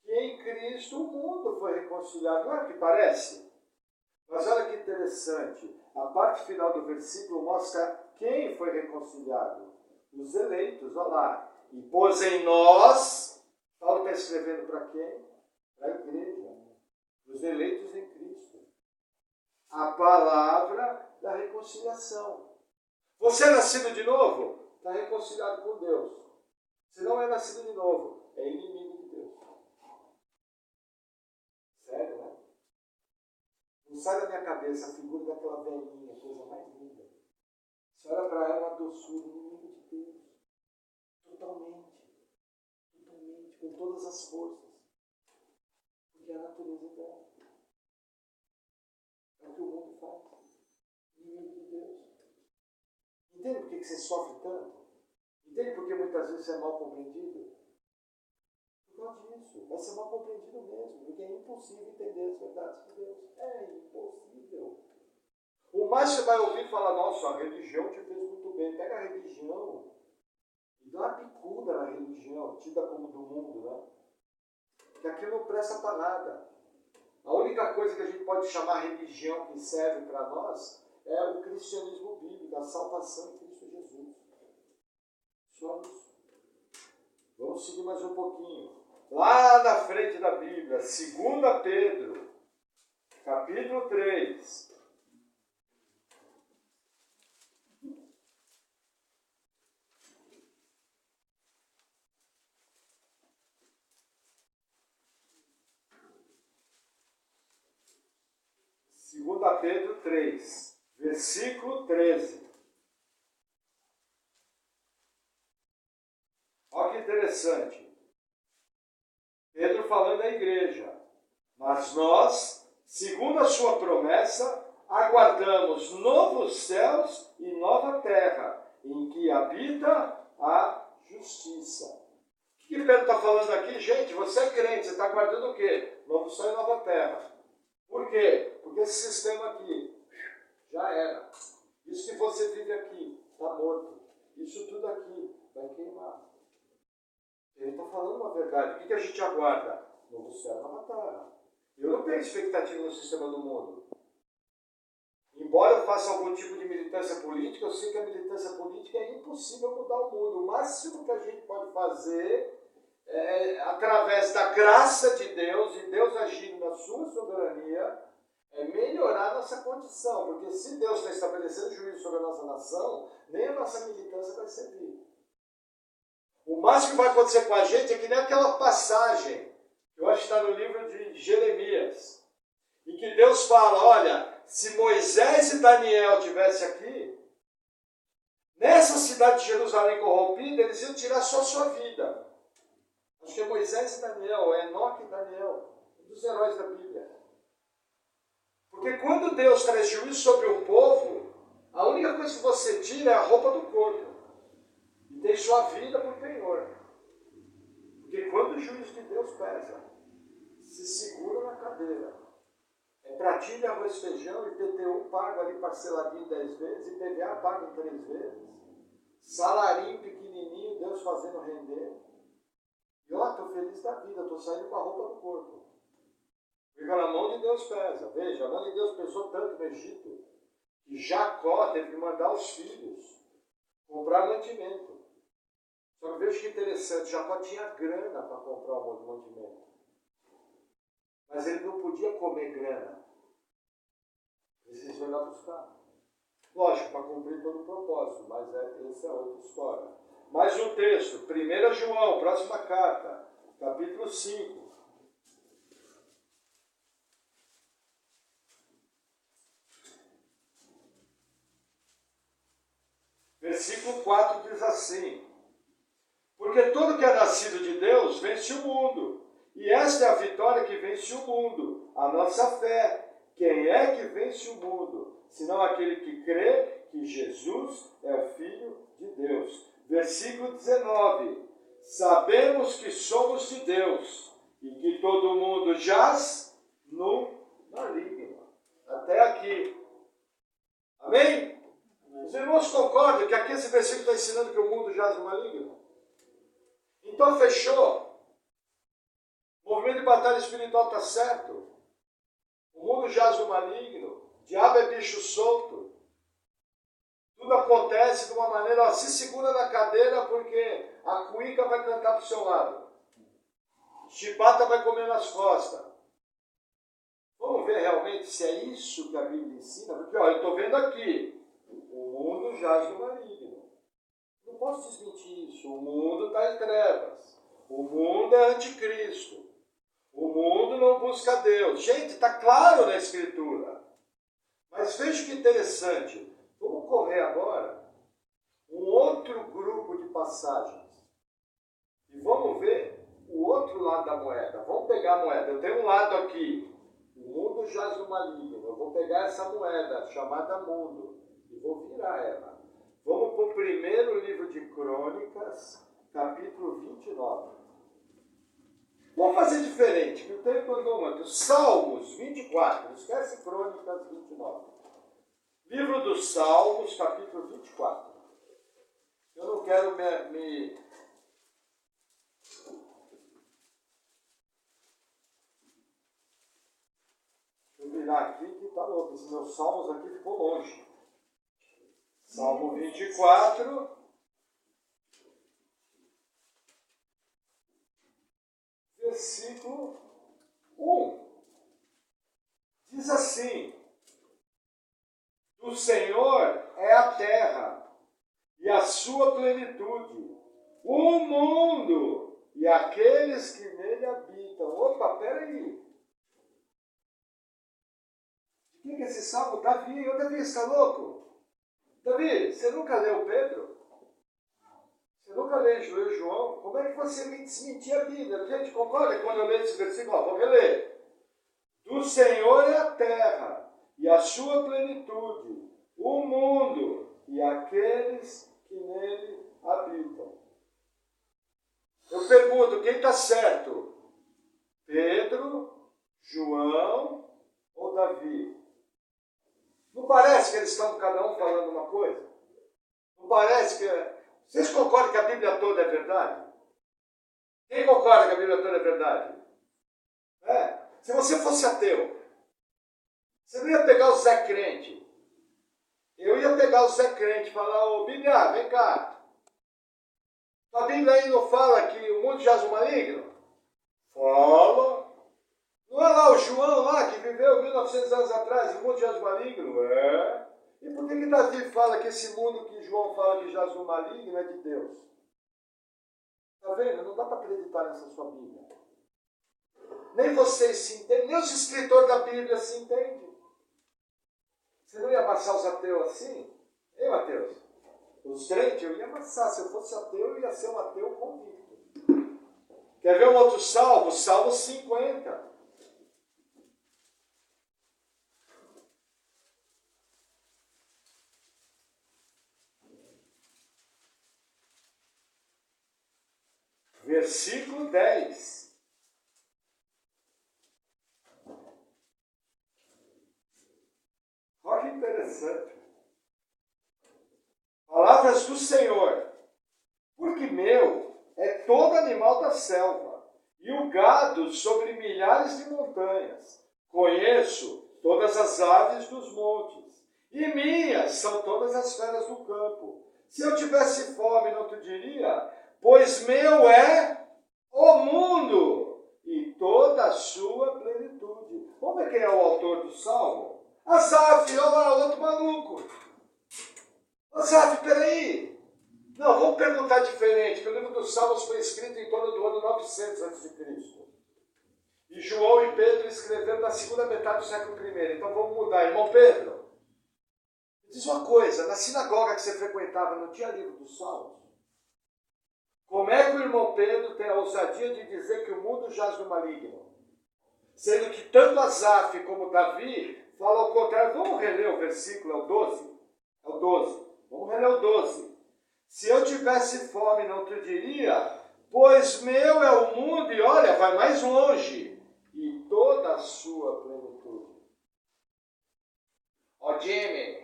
que em Cristo o mundo foi reconciliado. Não é o que parece? Mas olha que interessante. A parte final do versículo mostra quem foi reconciliado. Os eleitos, olha lá. E pôs em nós, Paulo está escrevendo para quem? Para a igreja. Os eleitos em Cristo. A palavra da reconciliação. Você é nascido de novo? Está reconciliado com Deus. Se não é nascido de novo, é inimigo de Deus. Sério, né? Não sai da minha cabeça a figura daquela velhinha, coisa mais linda. Você olha para ela, uma doçura, inimigo de Deus. Totalmente. Totalmente, com todas as forças. Porque é a natureza dela. É o que o mundo faz. Inimigo de Deus. Entende por que você sofre tanto? Entende por que muitas vezes você é mal compreendido? Por causa disso. Vai ser mal compreendido mesmo. Porque é impossível entender as verdades de Deus. É impossível. O mais você vai ouvir falar, nossa, a religião te fez muito bem. Pega a religião e dá uma bicuda na religião, tida como do mundo, né? Que aquilo não presta para nada. A única coisa que a gente pode chamar religião que serve para nós é o cristianismo bíblico, a salvação em Cristo Jesus. Só isso. Vamos seguir mais um pouquinho. Lá na frente da Bíblia, 2 Pedro, capítulo 3. Segunda Pedro 3, versículo 13. Olha que interessante. Pedro falando à igreja. Mas nós, segundo a sua promessa, aguardamos novos céus e nova terra, em que habita a justiça. O que Pedro está falando aqui? Gente, você é crente, você está aguardando o quê? Novo céu e nova terra. Por quê? Porque esse sistema aqui já era. Isso que você vive aqui está morto. Isso tudo aqui vai queimar. Ele está falando uma verdade. O que a gente aguarda? Novo céu e nova terra. Eu não tenho expectativa no sistema do mundo. Embora eu faça algum tipo de militância política, eu sei que a militância política é impossível mudar o mundo. O máximo que a gente pode fazer é, através da graça de Deus e Deus agindo na sua soberania, é melhorar a nossa condição. Porque se Deus está estabelecendo juízo sobre a nossa nação, nem a nossa militância vai servir. O máximo que vai acontecer com a gente é que nem aquela passagem, que eu acho que está no livro de Jeremias, em que Deus fala, olha, se Moisés e Daniel estivessem aqui, nessa cidade de Jerusalém corrompida, eles iam tirar só a sua vida. Acho que é Moisés e Daniel, é Enoque e Daniel, um dos heróis da Bíblia. Porque quando Deus traz juízo sobre um povo, a única coisa que você tira é a roupa do corpo. E tem sua vida por penhor. Porque quando o juízo de Deus pesa, se segura na cadeira. É pratilha, arroz, feijão, IPTU paga ali parceladinho 10 vezes, IPVA paga em 3 vezes. Salarinho pequenininho, Deus fazendo render. E ó, estou feliz da vida, estou saindo com a roupa do corpo. Porque a mão de Deus pesa. Veja, a mão de Deus pesou tanto no Egito, que Jacó teve que mandar os filhos comprar mantimento. Só que veja que interessante, Jacó tinha grana para comprar um mantimento. Mas ele não podia comer grana. Precisou ir lá buscar. Lógico, para cumprir todo o propósito, mas essa é outra história. Mais um texto, 1 João, próxima carta, capítulo 5. Versículo 4 diz assim: porque todo que é nascido de Deus vence o mundo. E esta é a vitória que vence o mundo, a nossa fé. Quem é que vence o mundo? Senão aquele que crê que Jesus é o Filho de Deus. Versículo 19. Sabemos que somos de Deus e que todo mundo jaz no maligno. Até aqui. Amém? Os irmãos concordam que aqui esse versículo está ensinando que o mundo jaz no maligno? Então fechou. O movimento de batalha espiritual está certo. O mundo jaz no maligno. O diabo é bicho solto. Tudo acontece de uma maneira, ó, se segura na cadeira porque a cuíca vai cantar para o seu lado. Chibata vai comer nas costas. Vamos ver realmente se é isso que a Bíblia ensina. Porque ó, eu estou vendo aqui. O mundo jaz no maligno. Não posso desmentir isso. O mundo está em trevas. O mundo é anticristo. O mundo não busca Deus. Gente, está claro na Escritura. Mas veja que interessante. Vamos correr agora um outro grupo de passagens. E vamos ver o outro lado da moeda. Vamos pegar a moeda. Eu tenho um lado aqui. O mundo jaz no maligno. Eu vou pegar essa moeda chamada mundo e vou virar ela. Vamos para o primeiro livro de Crônicas, capítulo 29. Vamos fazer diferente, que o tempo andou muito. Salmos 24, esquece Crônicas 29. Livro dos Salmos, capítulo 24. Eu não quero me virar aqui, que tá louco. Os meus salmos aqui ficou longe. Salmo 24. Versículo 1. Diz assim: do Senhor é a terra e a sua plenitude, o mundo e aqueles que nele habitam. Opa, peraí. De que é esse salmo? Davi. Ô, Davi, você está louco? Davi, você nunca leu Pedro? Você nunca leu João? Como é que você me desmentir a Bíblia? A gente concorda quando eu leio esse versículo? Ó, vou reler. Do Senhor é a terra e a sua plenitude, o mundo e aqueles que nele habitam. Eu pergunto, quem está certo? Pedro, João ou Davi? Não parece que eles estão cada um falando uma coisa? Não parece que... Vocês concordam que a Bíblia toda é verdade? Quem concorda que a Bíblia toda é verdade? Se você fosse ateu, você não ia pegar o Zé Crente. Eu ia pegar o Zé Crente e falar: ô Bíblia, vem cá. A Bíblia aí não fala que o mundo jaz no maligno? Fala. Não é lá o João lá que viveu 1900 anos atrás, o mundo jaz no maligno? É. E por que Davi fala que esse mundo que João fala que jaz no maligno é de Deus? Está vendo? Não dá para acreditar nessa sua Bíblia. Nem vocês se entendem, nem os escritores da Bíblia se entendem. Você não ia amassar os ateus assim? Ei, Mateus? Os crentes eu ia amassar. Se eu fosse ateu, eu ia ser um ateu convicto. Quer ver um outro salmo? Salmo 50. Versículo 10. Olha que interessante. Palavras do Senhor. Porque meu é todo animal da selva, e o gado sobre milhares de montanhas. Conheço todas as aves dos montes, e minhas são todas as feras do campo. Se eu tivesse fome, não te diria, pois meu é o mundo e toda a sua plenitude. Vamos ver quem é o autor do Salmo? Asaf, olha lá, outro maluco. Asaf, peraí. Não, vamos perguntar diferente, que o livro dos Salmos foi escrito em torno do ano 900 a.C. E João e Pedro escreveram na segunda metade do século I. Então vamos mudar. Irmão Pedro, diz uma coisa, na sinagoga que você frequentava não tinha livro dos Salmos? Como é que o irmão Pedro tem a ousadia de dizer que o mundo jaz no maligno? Sendo que tanto Asaf como Davi falam ao contrário. Vamos reler o versículo, é o 12? É o 12. Vamos reler o 12. Se eu tivesse fome, não te diria, pois meu é o mundo, e olha, vai mais longe, e toda a sua plenitude. Ó Jimmy,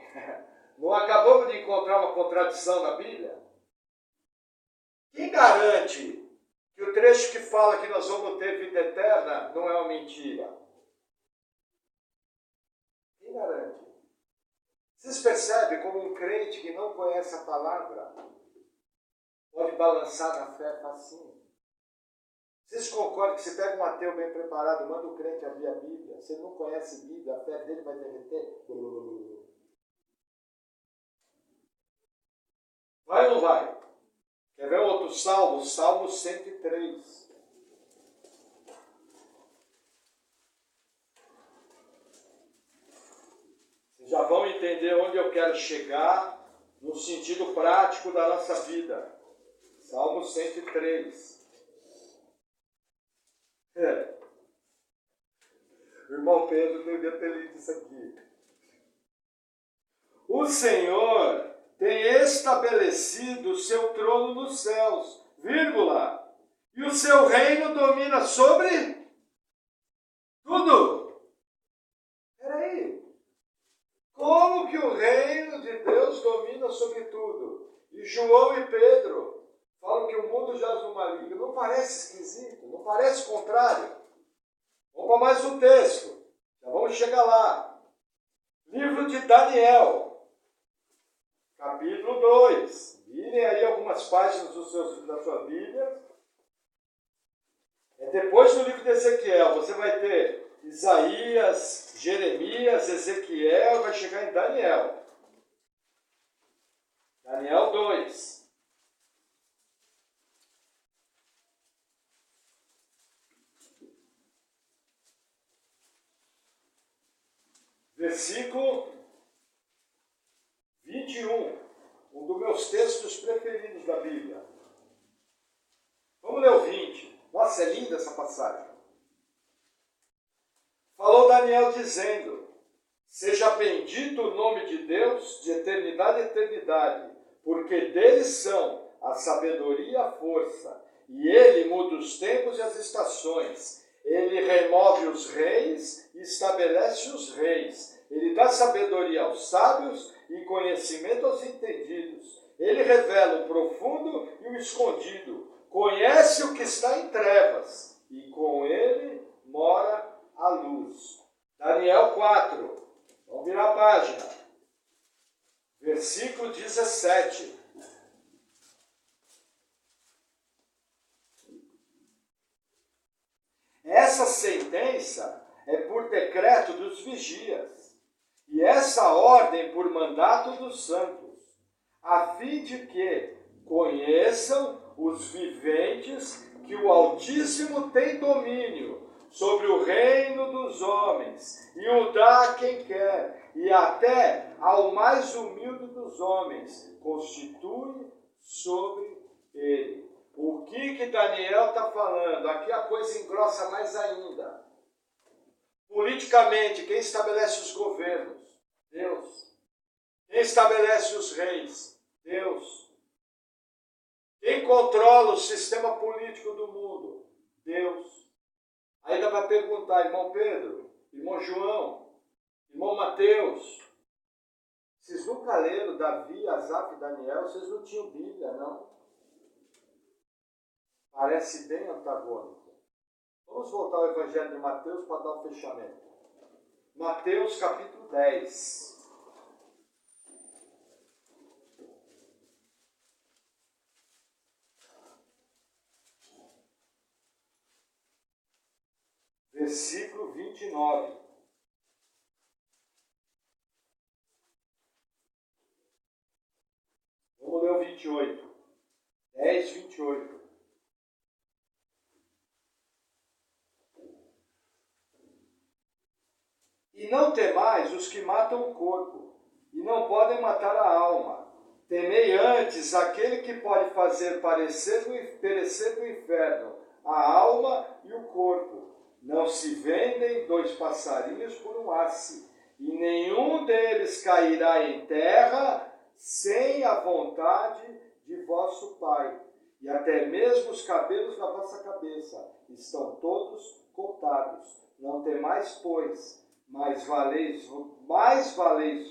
não acabamos de encontrar uma contradição na Bíblia? Quem garante que o trecho que fala que nós vamos ter vida eterna não é uma mentira? Quem garante? Vocês percebem como um crente que não conhece a palavra pode balançar na fé facinho? Vocês concordam que se pega um ateu bem preparado, manda o crente abrir a Bíblia, se ele não conhece a Bíblia, a fé dele vai derreter? Vai ou não vai? Quer ver outro salmo? Salmo 103. Vocês já vão entender onde eu quero chegar no sentido prático da nossa vida. Salmo 103. O irmão Pedro devia ter lido isso aqui. O Senhor tem estabelecido o seu trono nos céus, vírgula, e o seu reino domina sobre tudo. Peraí. Como que o reino de Deus domina sobre tudo. E João e Pedro falam que o mundo jaz no maligno. Não parece esquisito? Não parece contrário? Vamos para mais um texto. Já vamos chegar lá. Livro de Daniel, capítulo 2. Virem aí algumas páginas da sua Bíblia. Depois do livro de Ezequiel, você vai ter Isaías, Jeremias, Ezequiel, vai chegar em Daniel. Daniel 2. Versículo 21. Um dos meus textos preferidos da Bíblia. Vamos ler o 20. Nossa, é linda essa passagem. Falou Daniel dizendo: seja bendito o nome de Deus de eternidade a eternidade, porque dele são a sabedoria e a força, e ele muda os tempos e as estações. Ele remove os reis e estabelece os reis. Ele dá sabedoria aos sábios e conhecimento aos entendidos. Ele revela o profundo e o escondido. Conhece o que está em trevas, e com ele mora a luz. Daniel 4. Vamos virar a página. Versículo 17. Essa sentença é por decreto dos vigias, e essa ordem por mandato dos santos, a fim de que conheçam os viventes que o Altíssimo tem domínio sobre o reino dos homens, e o dá a quem quer, e até ao mais humilde dos homens constitui sobre ele. O que Daniel está falando? Aqui a coisa engrossa mais ainda. Politicamente, quem estabelece os governos? Deus. Quem estabelece os reis? Deus. Quem controla o sistema político do mundo? Deus. Aí dá para perguntar, irmão Pedro, irmão João, irmão Mateus, vocês nunca leram Davi, Asaf e Daniel? Vocês não tinham Bíblia, não? Parece bem antagônico. Vamos voltar ao Evangelho de Mateus para dar o fechamento. Mateus capítulo 10. Versículo 29. Vamos ler o 28. 10, 28. E não temais os que matam o corpo, e não podem matar a alma. Temei antes aquele que pode fazer perecer no inferno a alma e o corpo. Não se vendem 2 passarinhos por um asse, e nenhum deles cairá em terra sem a vontade de vosso Pai. E até mesmo os cabelos da vossa cabeça estão todos contados. Não temais, pois, mais valeis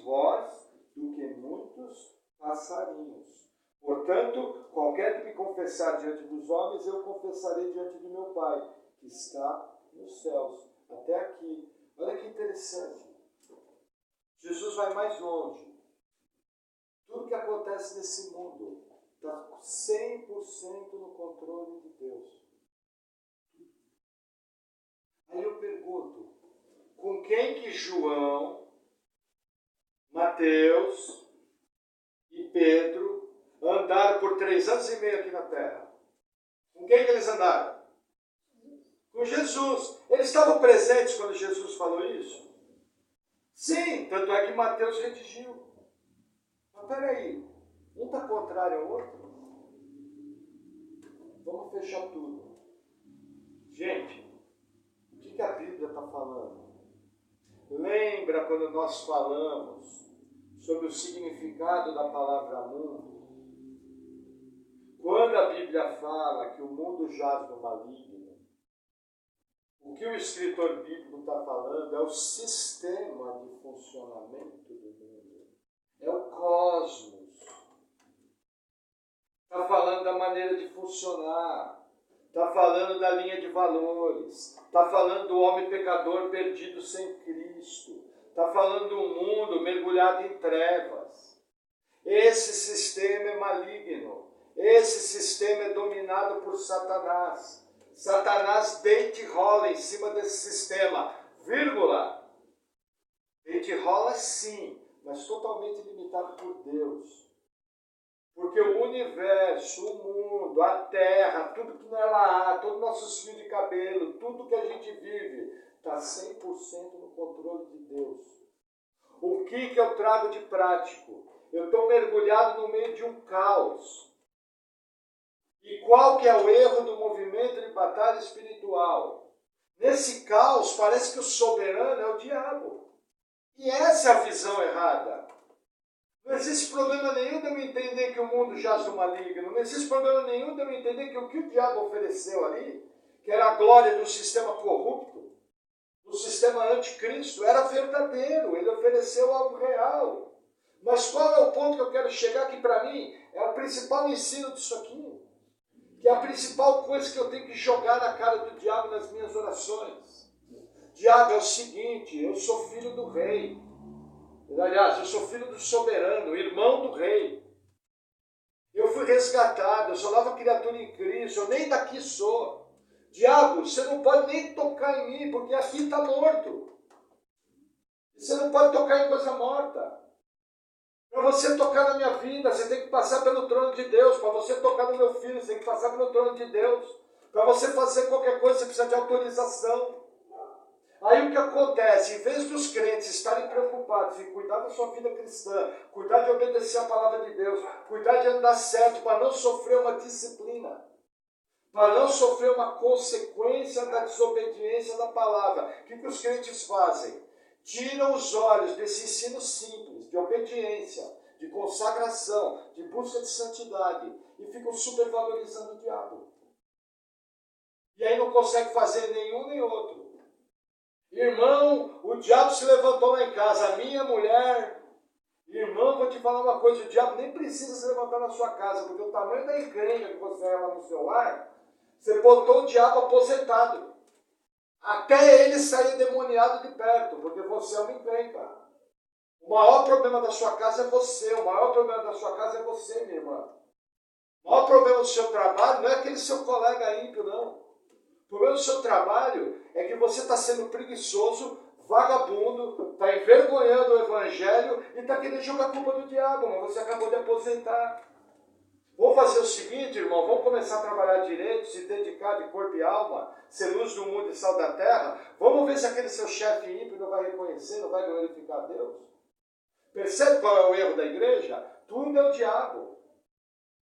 vós do que muitos passarinhos. Portanto, qualquer que me confessar diante dos homens, eu confessarei diante de meu Pai, que está nos céus. Até aqui. Olha que interessante. Jesus vai mais longe. Tudo que acontece nesse mundo está 100% no controle de Deus. Aí eu pergunto, com quem que João, Mateus e Pedro andaram por 3 anos e meio aqui na Terra? Com quem que eles andaram? Com Jesus. Eles estavam presentes quando Jesus falou isso? Sim, tanto é que Mateus redigiu. Mas peraí, um está contrário ao outro? Vamos fechar tudo. Gente, o que a Bíblia está falando? Lembra quando nós falamos sobre o significado da palavra mundo? Quando a Bíblia fala que o mundo jaz no maligno, o que o escritor bíblico está falando é o sistema de funcionamento do mundo. É o cosmos. Está falando da maneira de funcionar. Está falando da linha de valores. Está falando do homem pecador perdido sem Cristo. Está falando do mundo mergulhado em trevas. Esse sistema é maligno. Esse sistema é dominado por Satanás. Satanás deita e rola em cima desse sistema. Vírgula. Deita e rola sim, mas totalmente limitado por Deus. Porque o universo, o mundo, a terra, tudo que nela há, todos os nossos fios de cabelo, tudo que a gente vive, está 100% no controle de Deus. O que eu trago de prático? Eu estou mergulhado no meio de um caos. E qual que é o erro do movimento de batalha espiritual? Nesse caos, parece que o soberano é o diabo. E essa é a visão errada. Não existe problema nenhum de eu entender que o mundo jaz do maligno. Não existe problema nenhum de eu entender que o que o diabo ofereceu ali, que era a glória do sistema corrupto, do sistema anticristo, era verdadeiro. Ele ofereceu algo real. Mas qual é o ponto que eu quero chegar aqui para mim? É o principal ensino disso aqui. Que é a principal coisa que eu tenho que jogar na cara do diabo nas minhas orações. Diabo, é o seguinte, eu sou filho do rei. Aliás, eu sou filho do soberano, irmão do rei. Eu fui resgatado, eu sou nova criatura em Cristo, eu nem daqui sou. Diabo, você não pode nem tocar em mim, porque aqui está morto. Você não pode tocar em coisa morta. Para você tocar na minha vida, você tem que passar pelo trono de Deus. Para você tocar no meu filho, você tem que passar pelo trono de Deus. Para você fazer qualquer coisa, você precisa de autorização. Aí o que acontece? Em vez dos crentes estarem preocupados em cuidar da sua vida cristã, cuidar de obedecer a palavra de Deus, cuidar de andar certo para não sofrer uma disciplina, para não sofrer uma consequência da desobediência da palavra, o que os crentes fazem? Tiram os olhos desse ensino simples, de obediência, de consagração, de busca de santidade, e ficam supervalorizando o diabo. E aí não consegue fazer nenhum nem outro. Irmão, o diabo se levantou lá em casa, a minha mulher. Irmão, vou te falar uma coisa, o diabo nem precisa se levantar na sua casa, porque o tamanho da encrenca que você é lá no seu lar, você botou o diabo aposentado. Até ele sair demoniado de perto, porque você é uma encrenca. O maior problema da sua casa é você, o maior problema da sua casa é você, minha irmã. O maior problema do seu trabalho não é aquele seu colega ímpio, não. O problema do seu trabalho é que você está sendo preguiçoso, vagabundo, está envergonhando o evangelho e está querendo jogar a culpa do diabo, mas você acabou de aposentar. Vamos fazer o seguinte, irmão, vamos começar a trabalhar direito, se dedicar de corpo e alma, ser luz do mundo e sal da terra. Vamos ver se aquele seu chefe ímpio não vai reconhecer, não vai glorificar a Deus. Percebe qual é o erro da igreja? Tudo é o diabo.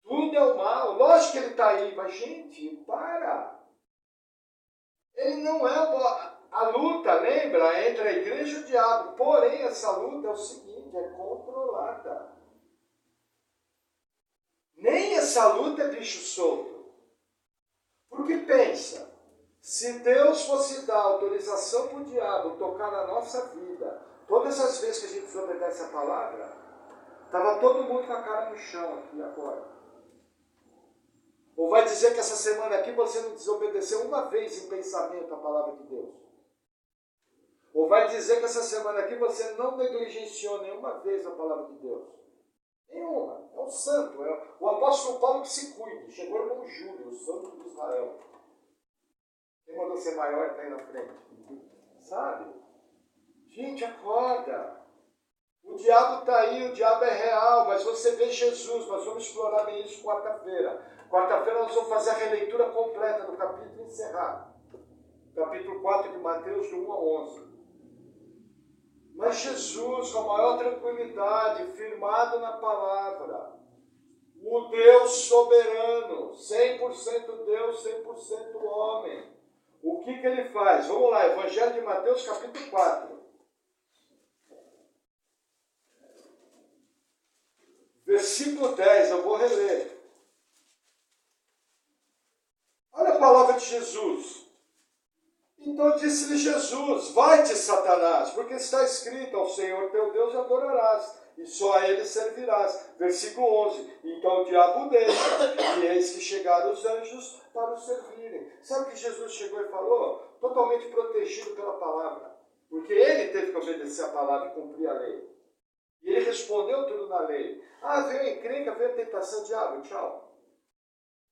Tudo é o mal. Lógico que ele está aí, mas gente, para. Ele não é a luta, lembra, entre a igreja e o diabo. Porém, essa luta é o seguinte, é controlada. Nem essa luta é bicho solto. Porque pensa, se Deus fosse dar autorização para o diabo tocar na nossa vida, todas as vezes que a gente desobedece a palavra, estava todo mundo com a cara no chão aqui agora. Ou vai dizer que essa semana aqui você não desobedeceu uma vez em pensamento a palavra de Deus. Ou vai dizer que essa semana aqui você não negligenciou nenhuma vez a palavra de Deus. Nenhuma. É um santo. É o apóstolo Paulo que se cuide. Chegou o irmão Júlio, o santo de Israel. Quem mandou ser maior está aí na frente. Sabe? Gente, acorda. O diabo está aí, o diabo é real, mas você vê Jesus. Nós vamos explorar bem isso quarta-feira. Quarta-feira nós vamos fazer a releitura completa do capítulo e encerrar. Capítulo 4 de Mateus, do 1 a 11. Mas Jesus, com a maior tranquilidade, firmado na palavra, o Deus soberano, 100% Deus, 100% homem. O que ele faz? Vamos lá, Evangelho de Mateus, capítulo 4. Versículo 10, eu vou reler. Olha a palavra de Jesus. Então disse-lhe Jesus, vai-te, Satanás, porque está escrito, ao Senhor teu Deus adorarás, e só a ele servirás. Versículo 11, então o diabo deixa, e eis que chegaram os anjos para o servirem. Sabe o que Jesus chegou e falou? Totalmente protegido pela palavra, porque ele teve que obedecer a palavra e cumprir a lei. E ele respondeu tudo na lei. Ah, veio a encrenca, veio a tentação, diabo, tchau.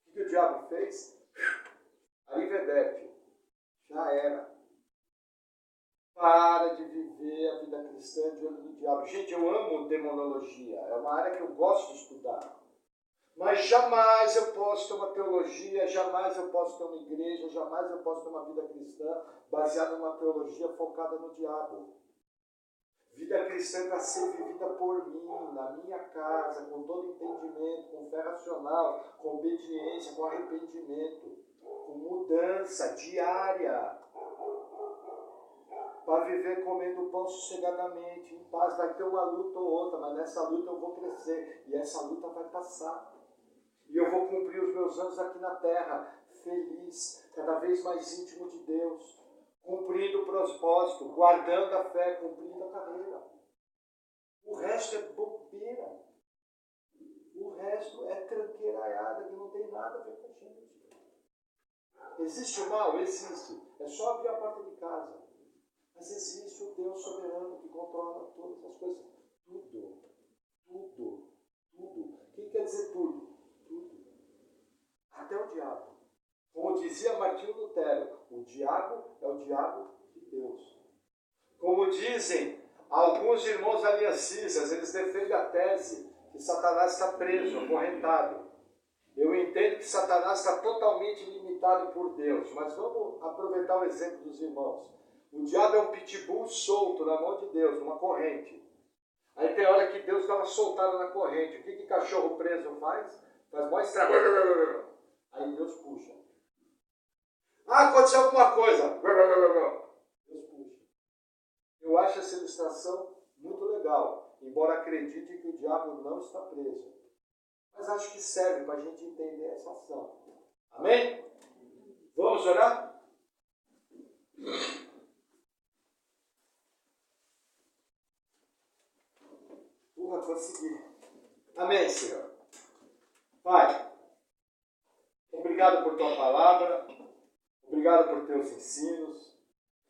O que o diabo fez? Arrivederci. Já era. Para de viver a vida cristã de olho do diabo. Gente, eu amo demonologia. É uma área que eu gosto de estudar. Mas jamais eu posso ter uma teologia, jamais eu posso ter uma igreja, jamais eu posso ter uma vida cristã baseada numa teologia focada no diabo. Vida cristã é para ser vivida por mim, na minha casa, com todo entendimento, com fé racional, com obediência, com arrependimento, com mudança diária. Para viver comendo pão sossegadamente, em paz. Vai ter uma luta ou outra, mas nessa luta eu vou crescer. E essa luta vai passar. E eu vou cumprir os meus anos aqui na terra, feliz, cada vez mais íntimo de Deus, cumprindo o propósito, guardando a fé, cumprindo a carreira. O resto é bobeira. O resto é tranqueiraiada, que não tem nada a ver com a gente. Existe o mal? Existe. É só abrir a porta de casa. Mas existe o Deus soberano que controla todas as coisas. Tudo. Tudo. Tudo. O que quer dizer tudo? Tudo. Até o diabo. Como dizia Martinho Lutero, o diabo é o diabo de Deus. Como dizem alguns irmãos aliancistas, eles defendem a tese que Satanás está preso, acorrentado. Eu entendo que Satanás está totalmente limitado por Deus, mas vamos aproveitar o exemplo dos irmãos. O diabo é um pitbull solto na mão de Deus, numa corrente. Aí tem hora que Deus dá uma soltada na corrente. O que cachorro preso faz? Faz mó estrago. Aí Deus puxa. Ah, aconteceu alguma coisa. Deus puxa. Eu acho essa ilustração muito legal, embora acredite que o diabo não está preso. Mas acho que serve para a gente entender essa ação. Amém? Vamos orar? Consegui. Amém, Senhor. Pai, obrigado por tua palavra, obrigado por teus ensinos,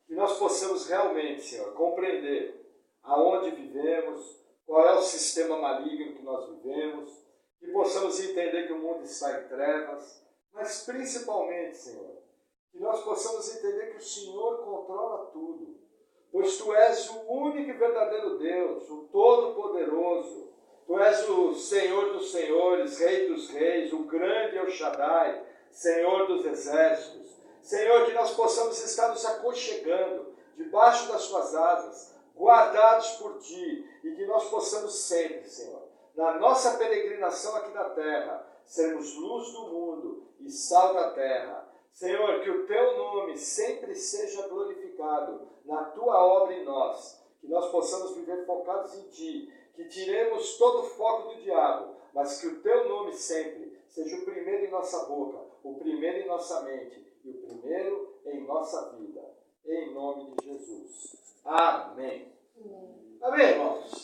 que nós possamos realmente, Senhor, compreender aonde vivemos, qual é o sistema maligno que nós vivemos, que possamos entender que o mundo está em trevas, mas principalmente, Senhor, que nós possamos entender que o Senhor controla tudo. Pois Tu és o único e verdadeiro Deus, o Todo-Poderoso. Tu és o Senhor dos Senhores, Rei dos Reis, o grande El Shaddai, Senhor dos Exércitos. Senhor, que nós possamos estar nos aconchegando debaixo das Tuas asas, guardados por Ti, e que nós possamos sempre, Senhor, na nossa peregrinação aqui na terra, sermos luz do mundo e sal da terra. Senhor, que o Teu nome sempre seja glorificado na Tua obra em nós, que nós possamos viver focados em Ti, que tiremos todo o foco do diabo, mas que o Teu nome sempre seja o primeiro em nossa boca, o primeiro em nossa mente e o primeiro em nossa vida. Em nome de Jesus. Amém. Amém, irmãos.